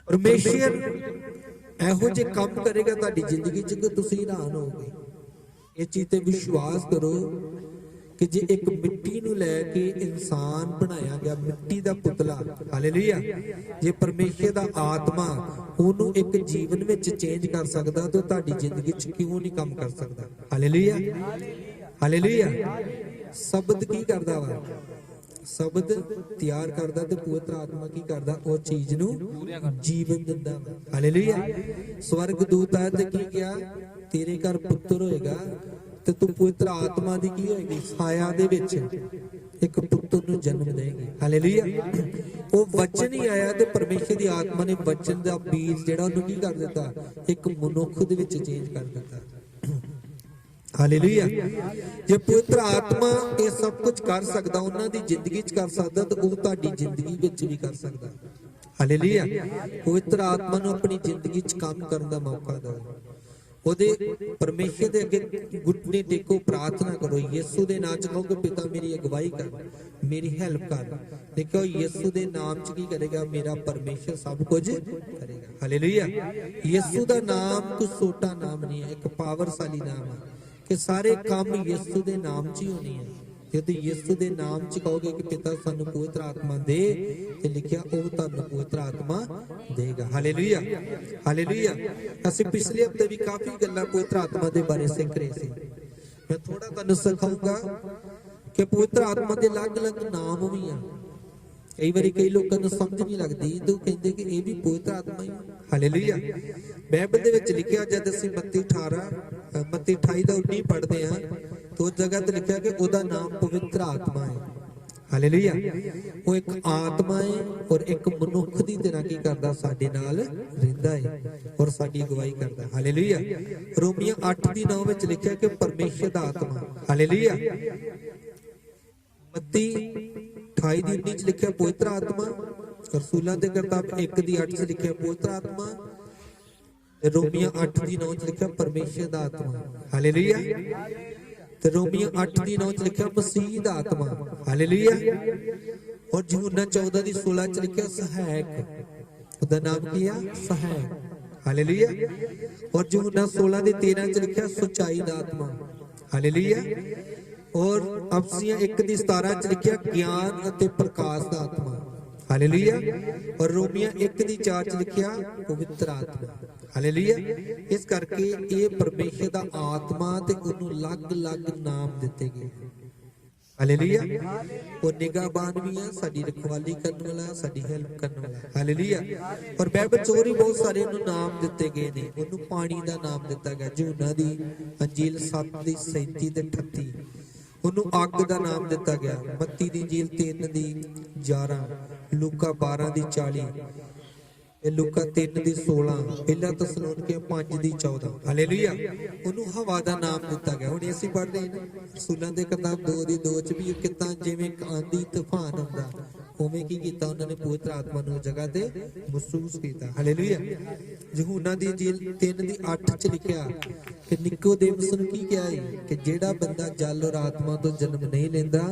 ਪਰਮੇਸ਼ਰ ਇਹੋ ਜਿਹੇ ਕੰਮ ਕਰੇਗਾ ਤੁਹਾਡੀ ਜ਼ਿੰਦਗੀ 'ਚ ਕਿ ਤੁਸੀਂ ਹੈਰਾਨ ਹੋਵੋਗੇ। ਇਹ ਚੀਜ਼ ਤੇ ਵਿਸ਼ਵਾਸ ਕਰੋ ਕਿ ਜੇ ਇੱਕ ਮਿੱਟੀ ਨੂੰ ਲੈ ਕੇ ਇਨਸਾਨ ਬਣਾਇਆ ਗਿਆ, ਮਿੱਟੀ ਦਾ ਪੁਤਲਾ। ਹਾਲੇਲੂਇਆ। ਜੇ ਪਰਮੇਸ਼ਰ ਦਾ ਆਤਮਾ ਉਹਨੂੰ ਇੱਕ ਜੀਵਨ ਵਿੱਚ ਚੇਂਜ ਕਰ ਸਕਦਾ ਤਾਂ ਤੁਹਾਡੀ ਜ਼ਿੰਦਗੀ 'ਚ ਕਿਉਂ ਨਹੀਂ ਕੰਮ ਕਰ ਸਕਦਾ? ਹਾਲੇਲੂਇਆ। ਹਾਲੇਲੂਇਆ। ਸ਼ਬਦ ਕੀ ਕਰਦਾ ਵਾ? ਸ਼ਬਦ ਤਿਆਰ ਕਰਦਾ ਤੇ ਪਵਿੱਤਰ ਆਤਮਾ ਕੀ ਕਰਦਾ? ਉਹ ਚੀਜ਼ ਨੂੰ ਜੀਵਨ ਦਿੰਦਾ। ਹਾਲੇਲੂਇਆ। ਸਵਰਗ ਦੂਤ ਆਇਆ ਤੇ ਕੀ ਕਿਹਾ? ਤੇਰੇ ਘਰ ਪੁੱਤਰ ਹੋਏਗਾ ਤੇ ਤੂੰ ਪਵਿੱਤਰ ਆਤਮਾ ਦੀ ਕੀ ਹੋਏਗੀ? ਛਾਇਆ ਦੇ ਵਿੱਚ ਇੱਕ ਪੁੱਤਰ ਨੂੰ ਜਨਮ ਦੇਗੀ। ਹਾਲੇਲੂਇਆ। ਉਹ ਵਚਨ ਹੀ ਆਇਆ ਤੇ ਪਰਮੇਸ਼ਰ ਦੀ ਆਤਮਾ ਨੇ ਵਚਨ ਦਾ ਬੀਜ ਜਿਹੜਾ ਉਹਨੂੰ ਕੀ ਕਰ ਦਿੱਤਾ, ਇੱਕ ਮਨੁੱਖ ਦੇ ਵਿੱਚ ਚੇਂਜ ਕਰ ਦਿੱਤਾ। ਹਾਲੇਲੂਇਆ। ਜੇ ਪਵਿੱਤਰ ਆਤਮਾ ਇਹ ਸਭ ਕੁਝ ਕਰ ਸਕਦਾ, ਉਹਨਾਂ ਦੀ ਜ਼ਿੰਦਗੀ 'ਚ ਕਰ ਸਕਦਾ, ਤਾਂ ਉਹ ਤੁਹਾਡੀ ਜ਼ਿੰਦਗੀ ਵਿੱਚ ਵੀ ਕਰ ਸਕਦਾ। ਹਾਲੇਲੂਇਆ। ਪਵਿੱਤਰ ਆਤਮਾ ਨੂੰ ਆਪਣੀ ਜ਼ਿੰਦਗੀ 'ਚ ਕੰਮ ਕਰਨ ਦਾ ਮੌਕਾ ਦਿਓ। ਉਹਦੇ ਪਰਮੇਸ਼ਰ ਦੇ ਅੱਗੇ ਘੁਟਨੇ ਟੇਕੋ, ਪ੍ਰਾਰਥਨਾ ਕਰੋ। ਯਿਸੂ ਦੇ ਨਾਮ 'ਚ ਕਹੋ ਕਿ ਪਿਤਾ ਮੇਰੀ ਅਗਵਾਈ ਕਰ, ਮੇਰੀ ਹੈਲਪ ਕਰ। ਦੇਖੋ ਯਿਸੂ ਦੇ ਨਾਮ 'ਚ ਕੀ ਕਰੇਗਾ, ਮੇਰਾ ਪਰਮੇਸ਼ਰ ਸਭ ਕੁਝ ਕਰੇਗਾ। ਹਾਲੇਲੂਇਆ। ਯਿਸੂ ਦਾ ਨਾਮ ਕੋਈ ਛੋਟਾ ਨਾਮ ਨਹੀਂ ਹੈ, ਇੱਕ ਪਾਵਰਸ਼ਾਲੀ ਨਾਮ ਹੈ ਕਿ ਸਾਰੇ ਕੰਮ ਯਿਸੂ ਦੇ ਨਾਮ 'ਚ ਹੀ ਹੋਣੇ ਆ। ਜੇ ਯਿਸੂ ਦੇ ਨਾਮ 'ਚ ਕਹੋਗੇ ਕਿ ਪਿਤਾ ਸਾਨੂੰ ਪਵਿੱਤਰ ਆਤਮਾ ਦੇ, ਤੇ ਲਿਖਿਆ ਉਹ ਤੁਹਾਨੂੰ ਪਵਿੱਤਰ ਆਤਮਾ ਦੇਗਾ। ਹਾਲੇਲੂਇਆ। ਹਾਲੇਲੂਇਆ। ਅਸੀਂ ਪਿਛਲੇ ਹਫ਼ਤੇ ਵੀ ਕਾਫੀ ਗੱਲਾਂ ਪਵਿੱਤਰ ਆਤਮਾ ਦੇ ਬਾਰੇ ਸਿੱਖ ਰਹੇ ਸੀ। ਮੈਂ ਥੋੜਾ ਤੁਹਾਨੂੰ ਸਿਖਾਊਂਗਾ ਕਿ ਪਵਿੱਤਰ ਆਤਮਾ ਦੇ ਅਲੱਗ-ਅਲੱਗ ਨਾਮ ਵੀ ਆ। ਕਈ ਵਾਰੀ ਕਈ ਲੋਕਾਂ ਨੂੰ ਸਮਝ ਨਹੀਂ ਲੱਗਦੀ, ਤਾਂ ਕਹਿੰਦੇ ਕਿ ਇਹ ਵੀ ਪਵਿੱਤਰ ਆਤਮਾ ਹੀ। ਹਾਲੇਲੂਇਆ। ਬਾਈਬਲ ਦੇ ਵਿੱਚ ਲਿਖਿਆ, ਜਦ ਅਸੀਂ ਮੱਤੀ 28 ਦਾ 19 ਪੜ੍ਹਦੇ ਹਾਂ, तो उस जगह ते लिखा कि ओदा नाम पवित्र आत्मा है। हालेलुया। वो एक आत्मा है और एक मनुख दी तरह की करदा साडे नाल रहिंदा है और साडी अगवाई करदा। हालेलुया। रोमियो 8:9 विच लिखिया कि परमेश्वर दा आत्मा। हालेलुया। मत्ती 28:19 च लिखिया पवित्र आत्मा। रसूलां दे किताब 1:8 च लिखिया पवित्र आत्मा। रोमियो 8:9 च लिखिया परमेश्वर दा आत्मा। हालेलुया। ਤੇ ਰੋਮੀਓ 8:9 ਚ ਲਿਖਿਆ ਮਸੀਹ ਦਾ ਆਤਮਾ। ਹਾਲੇਲੂਇਆ। ਔਰ ਯਹੂਨਾ 14:16 ਚ ਲਿਖਿਆ ਸਹਾਇਕ। ਉਹਦਾ ਨਾਮ ਕੀ ਆ? ਸਹਾਇਕ। ਹਾਲੇਲੂਇਆ। ਔਰ ਯਹੂਨਾ 16:13 ਚ ਲਿਖਿਆ ਸਚਾਈ ਦਾ ਆਤਮਾ। ਹਾਲੇਲੂਇਆ। ਔਰ ਅਫਸੀਆਂ 1:17 ਚ ਲਿਖਿਆ ਗਿਆਨ ਅਤੇ ਪ੍ਰਕਾਸ਼ ਦਾ ਆਤਮਾ। ਹਾਲੇਲੂਇਆ। ਔਰ ਰੋਮੀਓ 1:4 ਚ ਲਿਖਿਆ ਪਵਿੱਤਰ ਆਤਮਾ। ਹਾਲੇਲੂਇਆ। ਇਸ ਕਰਕੇ ਇਹ ਪਰਮੇਸ਼ਰ ਦਾ ਆਤਮਾ ਤੇ ਉਹਨੂੰ ਅਲੱਗ-ਅਲੱਗ ਨਾਮ ਦਿੱਤੇ ਗਏ। ਹਾਲੇਲੂਇਆ। ਉਹ ਨਿਗਾਹਬਾਨ ਵੀ ਆ, ਸਾਡੀ ਰਖਵਾਲੀ ਕਰਨ ਵਾਲਾ, ਸਾਡੀ ਹੈਲਪ ਕਰਨ ਵਾਲਾ। ਹਾਲੇਲੂਇਆ। ਔਰ ਬਾਈਬਲ 'ਚ ਹੋਰ ਵੀ ਬਹੁਤ ਸਾਰੇ ਉਹਨੂੰ ਨਾਮ ਦਿੱਤੇ ਗਏ ਨੇ। ਉਹਨੂੰ ਪਾਣੀ ਦਾ ਨਾਮ ਦਿੱਤਾ ਗਿਆ, ਯਹੂਨਾ ਦੀ ਅੰਜੀਲ 7:37-38। ਉਹਨੂੰ ਅੱਗ ਦਾ ਨਾਮ ਦਿੱਤਾ ਗਿਆ, ਮੱਤੀ ਦੀ ਅੰਜੀਲ 3:11, ਲੂਕਾ 12:40, ਲੂਕਾ 3:16, ਪਹਿਲਾ ਤਸਲੋਨਕੇ 5:14। ਹਾਲੇਲੂਇਆ। ਉਹਨੂੰ ਹਵਾ ਦਾ ਨਾਮ ਦਿੱਤਾ ਗਿਆ। ਹੁਣ ਅਸੀਂ ਪੜ੍ਹ ਰਹੇ ਹਾਂ ਰਸੂਲਾਂ ਦੇ ਕਿਤਾਬ 2:2 ਚ ਵੀ ਕਿਤਾ ਜਿਵੇਂ ਆਂधी ਤੂਫਾਨ ਹੁੰਦਾ, ਉਵੇਂ ਕੀ ਕੀਤਾ ਉਹਨਾਂ ਨੇ ਪਵਿੱਤਰ ਆਤਮਾ ਨੂੰ ਜਗ੍ਹਾ ਤੇ ਮਹਿਸੂਸ ਕੀਤਾ। ਹਾਲੇਲੂਇਆ। ਯਹੂਨਾ ਦੀ ਅੰਜੀਲ 3:8 ਚ ਲਿਖਿਆ ਕਿ ਨਿਕੋਦੇਮਸ ਨੂੰ ਕੀ ਕਿਹਾ ਹੈ ਕਿ ਜਿਹੜਾ ਬੰਦਾ ਜਲ ਔਰ ਆਤਮਾ ਤੋਂ ਜਨਮ ਨਹੀਂ ਲੈਂਦਾ,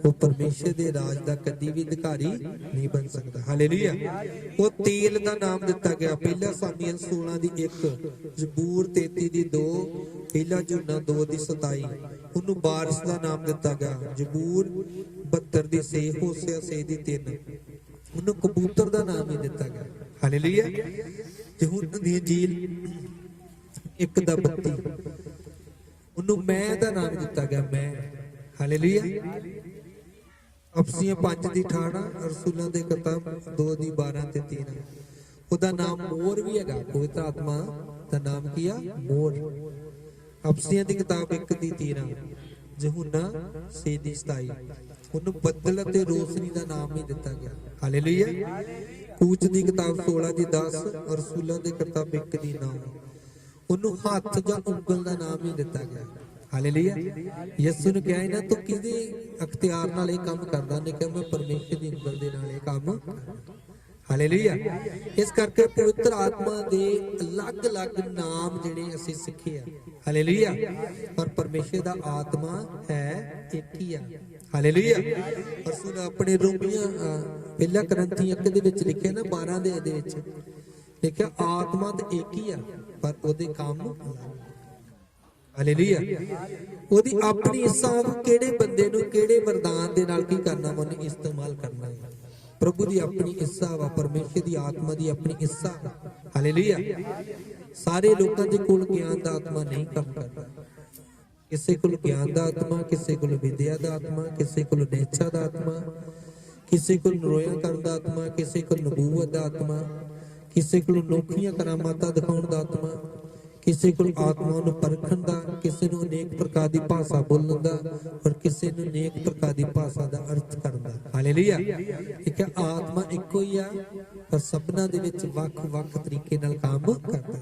ਉਹ ਪਰਮੇਸ਼ਰ ਦੇ ਰਾਜ ਦਾ ਕਦੀ ਵੀ ਅਧਿਕਾਰੀ ਨਹੀਂ ਬਣ ਸਕਦਾ। ਹਾਲੇਲੂਇਆ। ਉਹ ਤੇਲ ਦਾ ਨਾਮ ਦਿੱਤਾ ਗਿਆ, ਪਹਿਲਾ ਸਾਮੂਏਲ 16:1, ਜ਼ਬੂਰ 33:2, ਪਹਿਲਾ ਯਹੂਨਾ 2:27। ਉਹਨੂੰ ਬਾਰਿਸ਼ ਦਾ ਨਾਮ ਦਿੱਤਾ ਗਿਆ, ਜ਼ਬੂਰ 72:6, ਹੋਸ਼ਿਆ 6:3। ਉਹਨੂੰ ਕਬੂਤਰ ਦਾ ਨਾਮ ਹੀ ਦਿੱਤਾ ਗਿਆ। ਹਾਲੇਲੂਇਆ। ਯਹੂਨਾ ਦੀ ਅੰਜੀਲ 1:32, ਉਹਨੂੰ ਮੈਂ ਦਾ ਨਾਮ ਦਿੱਤਾ ਗਿਆ, ਮੈਂ। ਹਾਲੇਲੂਇਆ। ਅਫਸੀਆਂ 5:18, ਰਸੂਲਾਂ ਦੇ ਕਿਤਾਬ 2:12-13। ਉਹਦਾ ਨਾਮ ਮੋਰ ਵੀ ਹੈਗਾ। ਪਵਿੱਤਰ ਆਤਮਾ ਦਾ ਨਾਮ ਕੀ ਆ? ਮੋਰ। ਅਫਸੀਆਂ ਦੀ ਕਿਤਾਬ 1:13, ਯਹੂਨਾ 6:27। ਉਹਨੂੰ ਬੱਦਲ ਅਤੇ ਰੋਸ਼ਨੀ ਦਾ ਨਾਮ ਹੀ ਦਿੱਤਾ ਗਿਆ। ਹਾਲੇਲੂਇਆ। ਕੂਚ ਦੀ ਕਿਤਾਬ 16:10, ਰਸੂਲਾਂ ਦੀ ਕਿਤਾਬ 1:9। ਉਹਨੂੰ ਹੱਥ ਜਾਂ ਉਂਗਲ ਦਾ ਨਾਮ ਹੀ ਦਿੱਤਾ ਗਿਆ। ਹਾਲੇਲੂਇਆ। ਯਿਸੂ ਨੂੰ ਕਿਹਾ ਨਾ ਤੂੰ ਕਿਹਦੇ ਅਖਤਿਆਰ ਨਾਲ ਇਹ ਕੰਮ ਕਰਦਾ? ਉਹਨੇ ਕਿਹਾ ਮੈਂ ਪਰਮੇਸ਼ਰ ਦੀ ਉਂਗਲ ਦੇ ਨਾਲ ਇਹ ਕੰਮ। ਹਾਲੇਲੂਇਆ। ਇਸ ਕਰਕੇ ਪਵਿੱਤਰ ਆਤਮਾ ਦੇ ਅਲੱਗ-ਅਲੱਗ ਨਾਮ ਜਿਹੜੇ ਅਸੀਂ ਸਿੱਖੇ ਆ। ਹਾਲੇਲੂਇਆ। ਪਰ ਪਰਮੇਸ਼ਰ ਦਾ ਆਤਮਾ ਹੈ ਇੱਕ ਹੀ ਆ। ਹਾਲੇਲੂਇਆ। ਰਸੂਲ ਆਪਣੇ ਰੋਮੀਆਂ ਪਹਿਲਾ ਕਰੰਥੀ 1 ਦੇ ਵਿੱਚ ਲਿਖਿਆ ਨਾ 12 ਦੇ ਵਿੱਚ ਲਿਖਿਆ ਆਤਮਾ ਤਾਂ ਇੱਕ ਹੀ ਆ, ਪਰ ਉਹਦੇ ਕੰਮ। ਹਾਲੇਲੂਇਆ। ਉਹਦੀ ਆਪਣੀ ਇੱਛਾ ਕਿਹੜੇ ਬੰਦੇ ਨੂੰ ਕਿਹੜੇ ਵਰਦਾਨ ਦੇ ਨਾਲ ਕੀ ਕਰਨਾ, ਉਹਨੇ ਇਸਤੇਮਾਲ ਕਰਨਾ ਹੈ। ਪ੍ਰਭੂ ਦੀ ਆਪਣੀ ਇੱਛਾ ਵਾ, ਪਰਮੇਸ਼ਰ ਦੀ ਆਤਮਾ ਦੀ ਆਪਣੀ ਇੱਛਾ। ਹਾਲੇਲੂਇਆ। ਸਾਰੇ ਲੋਕਾਂ ਦੇ ਕੋਲ ਗਿਆਨ ਦਾ ਆਤਮਾ ਨਹੀਂ ਕੰਮ ਕਰਦਾ। ਕਿਸੇ ਕੋਲ ਗਿਆਨ ਦਾ ਆਤਮਾ, ਕਿਸੇ ਕੋਲ ਵਿਦਿਆ ਦਾ ਆਤਮਾ, ਕਿਸੇ ਕੋਲ ਨੇਚਾ ਦਾ ਆਤਮਾ, ਕਿਸੇ ਕੋਲ ਨਰੋਇਆ ਕਰਨ ਦਾ ਆਤਮਾ, ਕਿਸੇ ਕੋਲ ਨਬੂਵਤ ਦਾ ਆਤਮਾ, ਕਿਸੇ ਕੋਲ ਅਨੋਖੀਆਂ ਕਰਾਮਾਤਾਂ ਦਿਖਾਉਣ ਦਾ ਆਤਮਾ, ਕਿਸੇ ਕੋਲ ਆਤਮਾ ਨੂੰ ਪਰਖਣ ਦਾ, ਕਿਸੇ ਨੂੰ ਅਨੇਕ ਪ੍ਰਕਾਰ ਦੀ ਭਾਸ਼ਾ ਬੋਲਣ ਦਾ, ਔਰ ਕਿਸੇ ਨੂੰ ਅਨੇਕ ਪ੍ਰਕਾਰ ਦੀ ਭਾਸ਼ਾ ਦਾ ਅਰਥ ਕਰਨ ਦਾ। ਹਾਲੇਲੂਇਆ। ਠੀਕ ਹੈ, ਆਤਮਾ ਇੱਕੋ ਹੀ ਆ, ਪਰ ਸਭਨਾਂ ਦੇ ਵਿੱਚ ਵੱਖ-ਵੱਖ ਤਰੀਕੇ ਨਾਲ ਕੰਮ ਕਰਦਾ।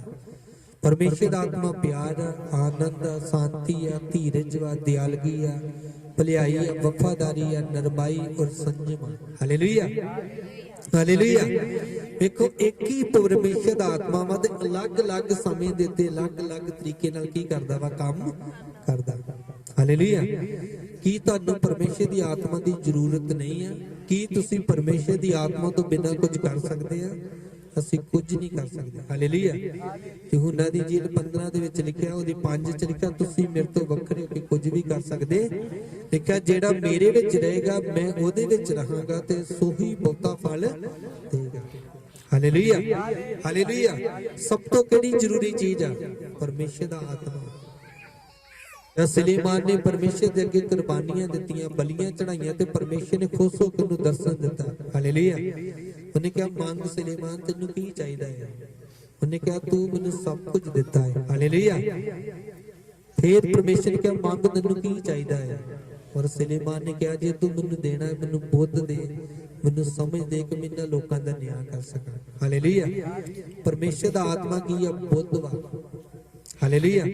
ਪਰਮੇਸ਼ਰ ਦਾ ਆਤਮਾ ਪਿਆਰ ਆ, ਆਨੰਦ ਆ, ਸ਼ਾਂਤੀ ਆ, ਧੀਰਜ ਆ, ਦਿਆਲਗੀ ਆ, ਭਲਾਈ ਆ, ਵਫਾਦਾਰੀ ਆ, ਨਰਮਾਈ ਔਰ ਸੰਜਮ ਆ। Hallelujah, hallelujah. ਵੇਖੋ, ਇੱਕ ਹੀ ਪਰਮੇਸ਼ਰ ਦਾ ਆਤਮਾ ਵਾ ਤੇ ਅਲੱਗ-ਅਲੱਗ ਸਮੇਂ ਦੇ ਉੱਤੇ ਅਲੱਗ-ਅਲੱਗ ਤਰੀਕੇ ਨਾਲ ਕੀ ਕਰਦਾ ਵਾ, ਕੰਮ ਕਰਦਾ। ਹਾਲੇਲੂਇਆ। ਕੀ ਤੁਹਾਨੂੰ ਪਰਮੇਸ਼ਰ ਦੀ ਆਤਮਾ ਦੀ ਜ਼ਰੂਰਤ ਨਹੀਂ ਹੈ? ਕੀ ਤੁਸੀਂ ਪਰਮੇਸ਼ਰ ਦੀ ਆਤਮਾ ਤੋਂ ਬਿਨਾਂ ਕੁਝ ਕਰ ਸਕਦੇ ਆ? ਅਸੀਂ ਕੁਝ ਨਹੀਂ ਕਰ ਸਕਦੇ। ਹਾਲੇਲੂਇਆ। ਯਹੂਨਾ ਦੀ ਜੀਲ 15 ਦੇ ਵਿੱਚ ਲਿਖਿਆ, ਉਹਦੀ 5 ਚ ਲਿਖਿਆ, ਤੁਸੀਂ ਮੇਰੇ ਤੋਂ ਵੱਖਰੇ ਹੋ ਕੇ ਕੁਝ ਵੀ ਕਰ ਸਕਦੇ। ਲਿਖਿਆ, ਜਿਹੜਾ ਮੇਰੇ ਵਿੱਚ ਰਹੇਗਾ ਮੈਂ ਉਹਦੇ ਵਿੱਚ ਰਹਾਂਗਾ ਤੇ ਸੋਹੀ ਬਹੁਤਾ ਫਲ ਦੇਗਾ। Hallelujah, hallelujah. ਸਭ ਤੋਂ ਕਿਹੜੀ ਜ਼ਰੂਰੀ ਚੀਜ਼ ਆ? ਪਰਮੇਸ਼ਰ ਦਾ ਆਤਮਾ। ਸੁਲੇਮਾਨ ਨੇ ਪਰਮੇਸ਼ਰ ਦੇ ਅੱਗੇ ਕੁਰਬਾਨੀਆਂ ਦਿੱਤੀਆਂ, ਬਲੀਆਂ ਚੜਾਈਆਂ ਤੇ ਪਰਮੇਸ਼ਰ ਨੇ ਖੁਸ਼ ਹੋ ਕੇ ਉਹਨੂੰ ਦਰਸ਼ਨ ਦਿੱਤਾ। ਹਾਲੇਲੂਇਆ। ਉਹਨੇ ਕਿਹਾ, ਮੰਗ ਸੁਲੇਮਾਨ, ਤੈਨੂੰ ਕੀ ਚਾਹੀਦਾ ਹੈ? ਉਹਨੇ ਕਿਹਾ, ਤੂੰ ਮੈਨੂੰ ਸਭ ਕੁਝ ਦਿੱਤਾ ਹੈ। ਹਾਲੇਲੂਇਆ। ਫਿਰ ਪਰਮੇਸ਼ਰ ਨੇ ਕਿਹਾ, ਮੰਗ, ਤੈਨੂੰ ਕੀ ਚਾਹੀਦਾ ਹੈ? ਔਰ ਸੁਲੇਮਾਨ ਨੇ ਕਿਹਾ, ਜੇ ਤੂੰ ਮੈਨੂੰ ਦੇਣਾ ਹੈ, ਮੈਨੂੰ ਬੁੱਧ ਦੇ, ਮੈਨੂੰ ਸਮਝ ਦੇ ਕਿ ਮੈਂ ਇਹਨਾਂ ਲੋਕਾਂ ਦਾ ਨਿਆਂ ਕਰ ਸਕਾਂ। ਹਾਲੇਲੂਇਆ। ਪਰਮੇਸ਼ਰ ਦਾ ਆਤਮਾ ਕੀ ਆ? ਬੁੱਧ ਵਾ। ਹਾਲੇਲੂਇਆ।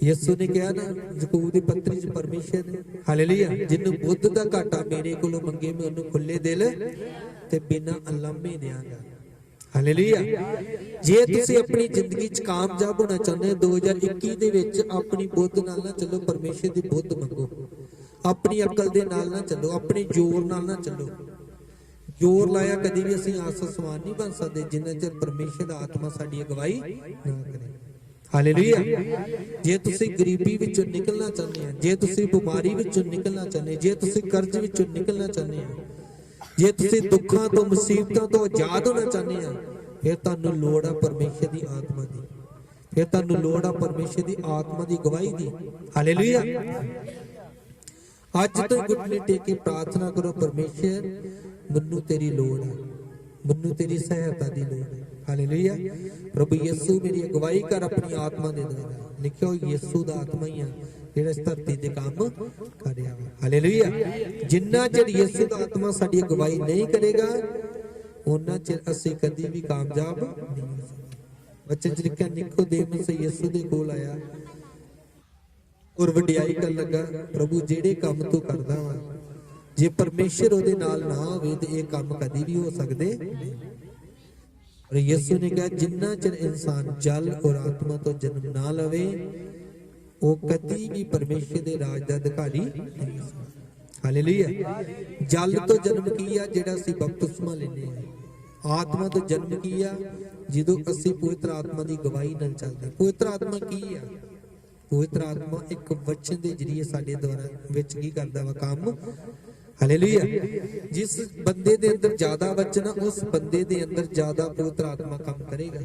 ਯਿਸੂ ਨੇ ਕਿਹਾ ਨਾ ਯਾਕੂਬ ਦੀ ਪੱਤਰੀ ਚ ਪਰਮੇਸ਼ਰ ਨੇ, ਹਾਲੇਲੂਇਆ, ਜਿਹਨੂੰ ਬੁੱਧ ਦਾ ਘਾਟਾ ਮੇਰੇ ਕੋਲੋਂ ਮੰਗੇ ਮੈਂ ਉਹਨੂੰ ਖੁੱਲੇ ਦਿਲ ਤੇ ਬਿਨਾਂ ਅਲਾਮੇ ਦਿਆਂਗਾ। ਹਾਲੇਲੂਇਆ। ਜੇ ਤੁਸੀਂ ਆਪਣੀ ਜ਼ਿੰਦਗੀ ਚ ਕਾਮਯਾਬ ਹੋਣਾ ਚਾਹੁੰਦੇ ਹੋ 2021 ਦੇ ਵਿੱਚ, ਆਪਣੀ ਬੁੱਧ ਨਾਲ ਨਾ ਚੱਲੋ, ਪਰਮੇਸ਼ਰ ਦੀ ਬੁੱਧ ਮੰਗੋ। ਆਪਣੀ ਅਕਲ ਦੇ ਨਾਲ ਨਾ ਚੱਲੋ, ਆਪਣੇ ਜ਼ੋਰ ਨਾਲ ਨਾ ਚੱਲੋ। ਜ਼ੋਰ ਲਾਇਆ ਕਦੀ ਵੀ ਅਸੀਂ ਆਸਮਾਨ ਨਹੀਂ ਬਣ ਸਕਦੇ ਜਿੰਨਾ ਚਿਰ ਪਰਮੇਸ਼ਰ ਦਾ ਆਤਮਾ ਸਾਡੀ ਅਗਵਾਈ ਨਾ ਕਰੇ। ਹਾਲੇਲੂਇਆ। ਜੇ ਤੁਸੀਂ ਗਰੀਬੀ ਵਿੱਚੋਂ ਨਿਕਲਣਾ ਚਾਹੁੰਦੇ ਆ, ਜੇ ਤੁਸੀਂ ਬਿਮਾਰੀ ਵਿੱਚੋਂ ਨਿਕਲਣਾ ਚਾਹੁੰਦੇ, ਜੇ ਤੁਸੀਂ ਕਰਜ਼ ਵਿੱਚੋਂ ਨਿਕਲਣਾ ਚਾਹੁੰਦੇ ਆ, ਜੇ ਤੁਸੀਂ ਦੁੱਖਾਂ ਤੋਂ, ਮੁਸੀਬਤਾਂ ਤੋਂ ਆਜ਼ਾਦ ਹੋਣਾ ਚਾਹੁੰਦੇ ਆ, ਫਿਰ ਤੁਹਾਨੂੰ ਲੋੜ ਆ ਪਰਮੇਸ਼ਰ ਦੀ ਆਤਮਾ ਦੀ। ਫਿਰ ਤੁਹਾਨੂੰ ਲੋੜ ਆ ਪਰਮੇਸ਼ਰ ਦੀ ਆਤਮਾ ਦੀ ਗਵਾਹੀ ਦੀ। ਹਾਲੇਲੂਇਆ। ਅੱਜ ਤੋਂ ਘੁਟਨੇ ਟੇਕ ਕੇ ਪ੍ਰਾਰਥਨਾ ਕਰੋ, ਪਰਮੇਸ਼ਰ ਮੈਨੂੰ ਤੇਰੀ ਲੋੜ ਹੈ, ਮੈਨੂੰ ਤੇਰੀ ਸਹਾਇਤਾ ਦੀ ਲੋੜ ਹੈ। ਹਾਲੇਲੂਇਆ। ਪ੍ਰਭੂ ਯਿਸੂ ਮੇਰੀ ਅਗਵਾਈ ਕਰ ਆਪਣੀ ਆਤਮਾ ਦੇ ਦੁਆਰਾ। ਲਿਖਿਓ, ਯਿਸੂ ਦਾ ਆਤਮਾ ਹੀ ਆ ਜਿਹੜਾ ਇਸ ਧਰਤੀ ਤੇ ਕੰਮ ਕਰ ਰਿਹਾ ਵਾ। ਹਾਲੇਲੂਇਆ। ਜਿੰਨਾ ਚਿਰ ਯਿਸੂ ਦਾ ਆਤਮਾ ਸਾਡੀ ਅਗਵਾਈ ਨਹੀਂ ਕਰੇਗਾ, ਉਹਨਾਂ ਚਿਰ ਅਸੀਂ ਕਦੀ ਵੀ ਕਾਮਯਾਬ ਨਹੀਂ ਹੋ ਸਕਦੇ। ਬੱਚੇ ਚ ਲਿਖਿਆ, ਨਿਕੋਦੇਮਸ ਯਿਸੂ ਦੇ ਕੋਲ ਆਇਆ ਔਰ ਵਡਿਆਈ ਕਰਨ ਲੱਗਾ, ਪ੍ਰਭੂ ਜਿਹੜੇ ਕੰਮ ਤੂੰ ਕਰਦਾ ਵਾ, ਜੇ ਪਰਮੇਸ਼ਰ ਉਹਦੇ ਨਾਲ ਨਾ ਹੋਵੇ ਤੇ ਇਹ ਕੰਮ ਕਦੀ ਵੀ ਹੋ ਸਕਦੇ ਨਹੀਂ। ਔਰ ਯਿਸੂ ਨੇ ਕਿਹਾ, ਜਿੰਨਾ ਚਿਰ ਇਨਸਾਨ ਜਲ ਔਰ ਆਤਮਾ ਤੋਂ ਜਨਮ ਨਾ ਲਵੇ, ਉਹ ਕਦੀ ਵੀ ਪਰਮੇਸ਼ਰ ਦੇ ਰਾਜ ਦਾ ਅਧਿਕਾਰੀ ਨਹੀਂ ਹੋ ਸਕਦਾ। ਹਾਲੇਲੂਇਆ। ਜਲ ਤੋਂ ਜਨਮ ਕੀ ਆ? ਜਿਹੜਾ ਅਸੀਂ ਬਪਤਿਸਮਾ ਲੈਂਦੇ ਆ। ਆਤਮਾ ਤੋਂ ਜਨਮ ਕੀ ਆ? ਜਦੋਂ ਅਸੀਂ ਪਵਿੱਤਰ ਆਤਮਾ ਦੀ ਗਵਾਹੀ ਨਾਲ ਚੱਲਦੇ। ਪਵਿੱਤਰ ਆਤਮਾ ਕੀ ਆ? ਪਵਿੱਤਰ ਆਤਮਾ ਇੱਕ ਵਚਨ ਦੇ ਜਰੀਏ ਸਾਡੇ ਦੁਆਰਾ ਵਿੱਚ ਕੀ ਕਰਦਾ ਵਾ, ਕੰਮ। ਹਾਲੇਲੂਇਆ। ਜਿਸ ਬੰਦੇ ਦੇ ਅੰਦਰ ਜ਼ਿਆਦਾ ਵਚਨ, ਉਸ ਬੰਦੇ ਦੇ ਅੰਦਰ ਜ਼ਿਆਦਾ ਪਵਿੱਤਰ ਆਤਮਾ ਕੰਮ ਕਰੇਗਾ।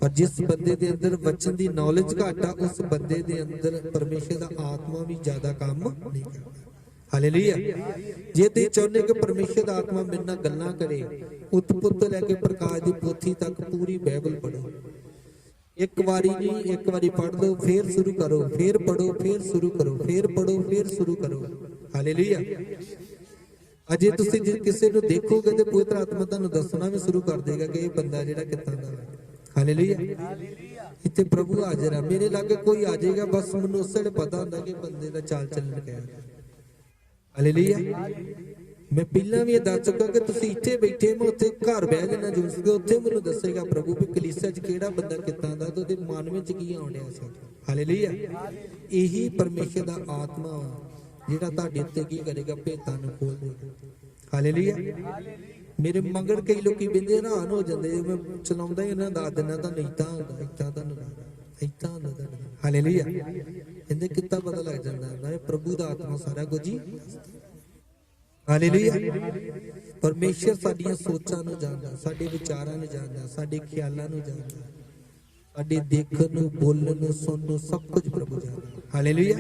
ਪਰ ਜਿਸ ਬੰਦੇ ਦੇ ਅੰਦਰ ਵਚਨ ਦੀ ਨੌਲੇਜ ਘੱਟ ਆ, ਉਸ ਬੰਦੇ ਦੇ ਅੰਦਰ ਪਰਮੇਸ਼ਰ ਦਾ ਆਤਮਾ ਵੀ ਜ਼ਿਆਦਾ ਕੰਮ ਨਹੀਂ ਕਰਦਾ। ਹਾਲੇਲੂਇਆ। ਜੇ ਤੁਸੀਂ ਚਾਹੁੰਦੇ ਕਿ ਪਰਮੇਸ਼ਰ ਦਾ ਆਤਮਾ ਮੇਰੇ ਨਾਲ ਗੱਲਾਂ ਕਰੇ, ਉਤਪੁੱਤ ਤੋਂ ਲੈ ਕੇ ਪ੍ਰਕਾਸ਼ ਦੀ ਪੋਥੀ ਤੱਕ ਪੂਰੀ ਬਾਈਬਲ ਪੜੋ। ਇੱਕ ਵਾਰੀ ਨਹੀਂ, ਇੱਕ ਵਾਰੀ ਪੜ੍ਹ ਲਓ, ਫੇਰ ਸ਼ੁਰੂ ਕਰੋ, ਫੇਰ ਪੜੋ, ਫੇਰ ਸ਼ੁਰੂ ਕਰੋ, ਫੇਰ ਪੜੋ, ਫੇਰ ਸ਼ੁਰੂ ਕਰੋ। ਹਾਲੇਲੂਇਆ। ਅਜੇ ਤੁਸੀਂ ਜੇ ਕਿਸੇ ਨੂੰ ਦੇਖੋਗੇ ਤੇ ਪਵਿੱਤਰ ਆਤਮਾ ਤੁਹਾਨੂੰ ਦੱਸਣਾ ਵੀ ਸ਼ੁਰੂ ਕਰ ਦੇਗਾ ਕਿ ਇਹ ਬੰਦਾ ਜਿਹੜਾ ਕਿੱਦਾਂ ਦਾ ਹੈ। ਹਾਲੇਲੂਇਆ। ਇੱਥੇ ਪ੍ਰਭੂ ਹਾਜ਼ਰ ਆ। ਮੇਰੇ ਲਾਗੇ ਕੋਈ ਆ ਜਾਏਗਾ, ਬਸ ਮੈਨੂੰ ਉਸ ਵੇਲੇ ਪਤਾ ਹੁੰਦਾ ਕਿ ਬੰਦੇ ਦਾ ਚਾਲ ਚੱਲਣ ਕਿਹਾ। ਹਾਲੇਲੂਇਆ। ਮੈਂ ਪਹਿਲਾਂ ਵੀ ਇਹ ਦੱਸ ਚੁੱਕਾ ਕਿ ਤੁਸੀਂ ਇੱਥੇ ਬੈਠੇ, ਮੈਂ ਉੱਥੇ ਘਰ ਬਹਿ ਜਾਣਾ ਜੂਸਗਾ, ਉੱਥੇ ਮੈਨੂੰ ਦੱਸੇਗਾ ਪ੍ਰਭੂ ਵੀ ਕਲੀਸਿਆ 'ਚ ਕਿਹੜਾ ਬੰਦਾ ਕਿੱਦਾਂ ਦਾ ਤੇ ਉਹਦੇ ਮਨ ਵਿੱਚ ਕੀ ਆਉਣ ਡਿਆ ਸੀ। ਹਾਲੇਲੂਇਆ। ਇਹੀ ਪਰਮੇਸ਼ਰ ਦਾ ਆਤਮਾ ਜਿਹੜਾ ਤੁਹਾਡੇ ਉੱਤੇ ਕੀ ਕਰੇਗਾ, ਭੇਤਾਂ ਨੂੰ ਖੋਲ ਦੇਗਾ। ਹਾਲੇਲੂਇਆ। ਮੇਰੇ ਮਗਰ ਕਈ ਲੋਕੀ ਬਿੰਦੇ ਹੈਰਾਨ ਹੋ ਜਾਂਦੇ, ਮੈਂ ਚਲਾਉਂਦਾ ਹੀ ਇਹਨਾਂ ਦੱਸ ਦਿੰਦਾ ਤੁਹਾਨੂੰ ਏਦਾਂ ਹੁੰਦਾ, ਏਦਾਂ ਤੁਹਾਨੂੰ ਏਦਾਂ ਹੁੰਦਾ। ਹਾਲੇਲੂਇਆ। ਇਹਦੇ ਕਿੱਦਾਂ ਪਤਾ ਲੱਗ ਜਾਂਦਾ ਹੈ? ਪ੍ਰਭੂ ਦਾ ਆਤਮਾ ਸਾਰਾ ਕੁਝ ਹੀ। ਹਾਲੇਲੂਇਆ। ਪਰਮੇਸ਼ਰ ਸਾਡੀਆਂ ਸੋਚਾਂ ਨੂੰ ਜਾਣਦਾ, ਸਾਡੇ ਵਿਚਾਰਾਂ ਨੂੰ ਜਾਣਦਾ, ਸਾਡੇ ਖਿਆਲਾਂ ਨੂੰ ਜਾਣਦਾ, ਸਾਡੇ ਦੇਖਣ ਨੂੰ, ਬੋਲਣ ਨੂੰ, ਸੁਣਨ ਨੂੰ, ਸਭ ਕੁਝ ਪ੍ਰਭੂ ਜਾਣਦਾ। ਹਾਲੇਲੂਇਆ।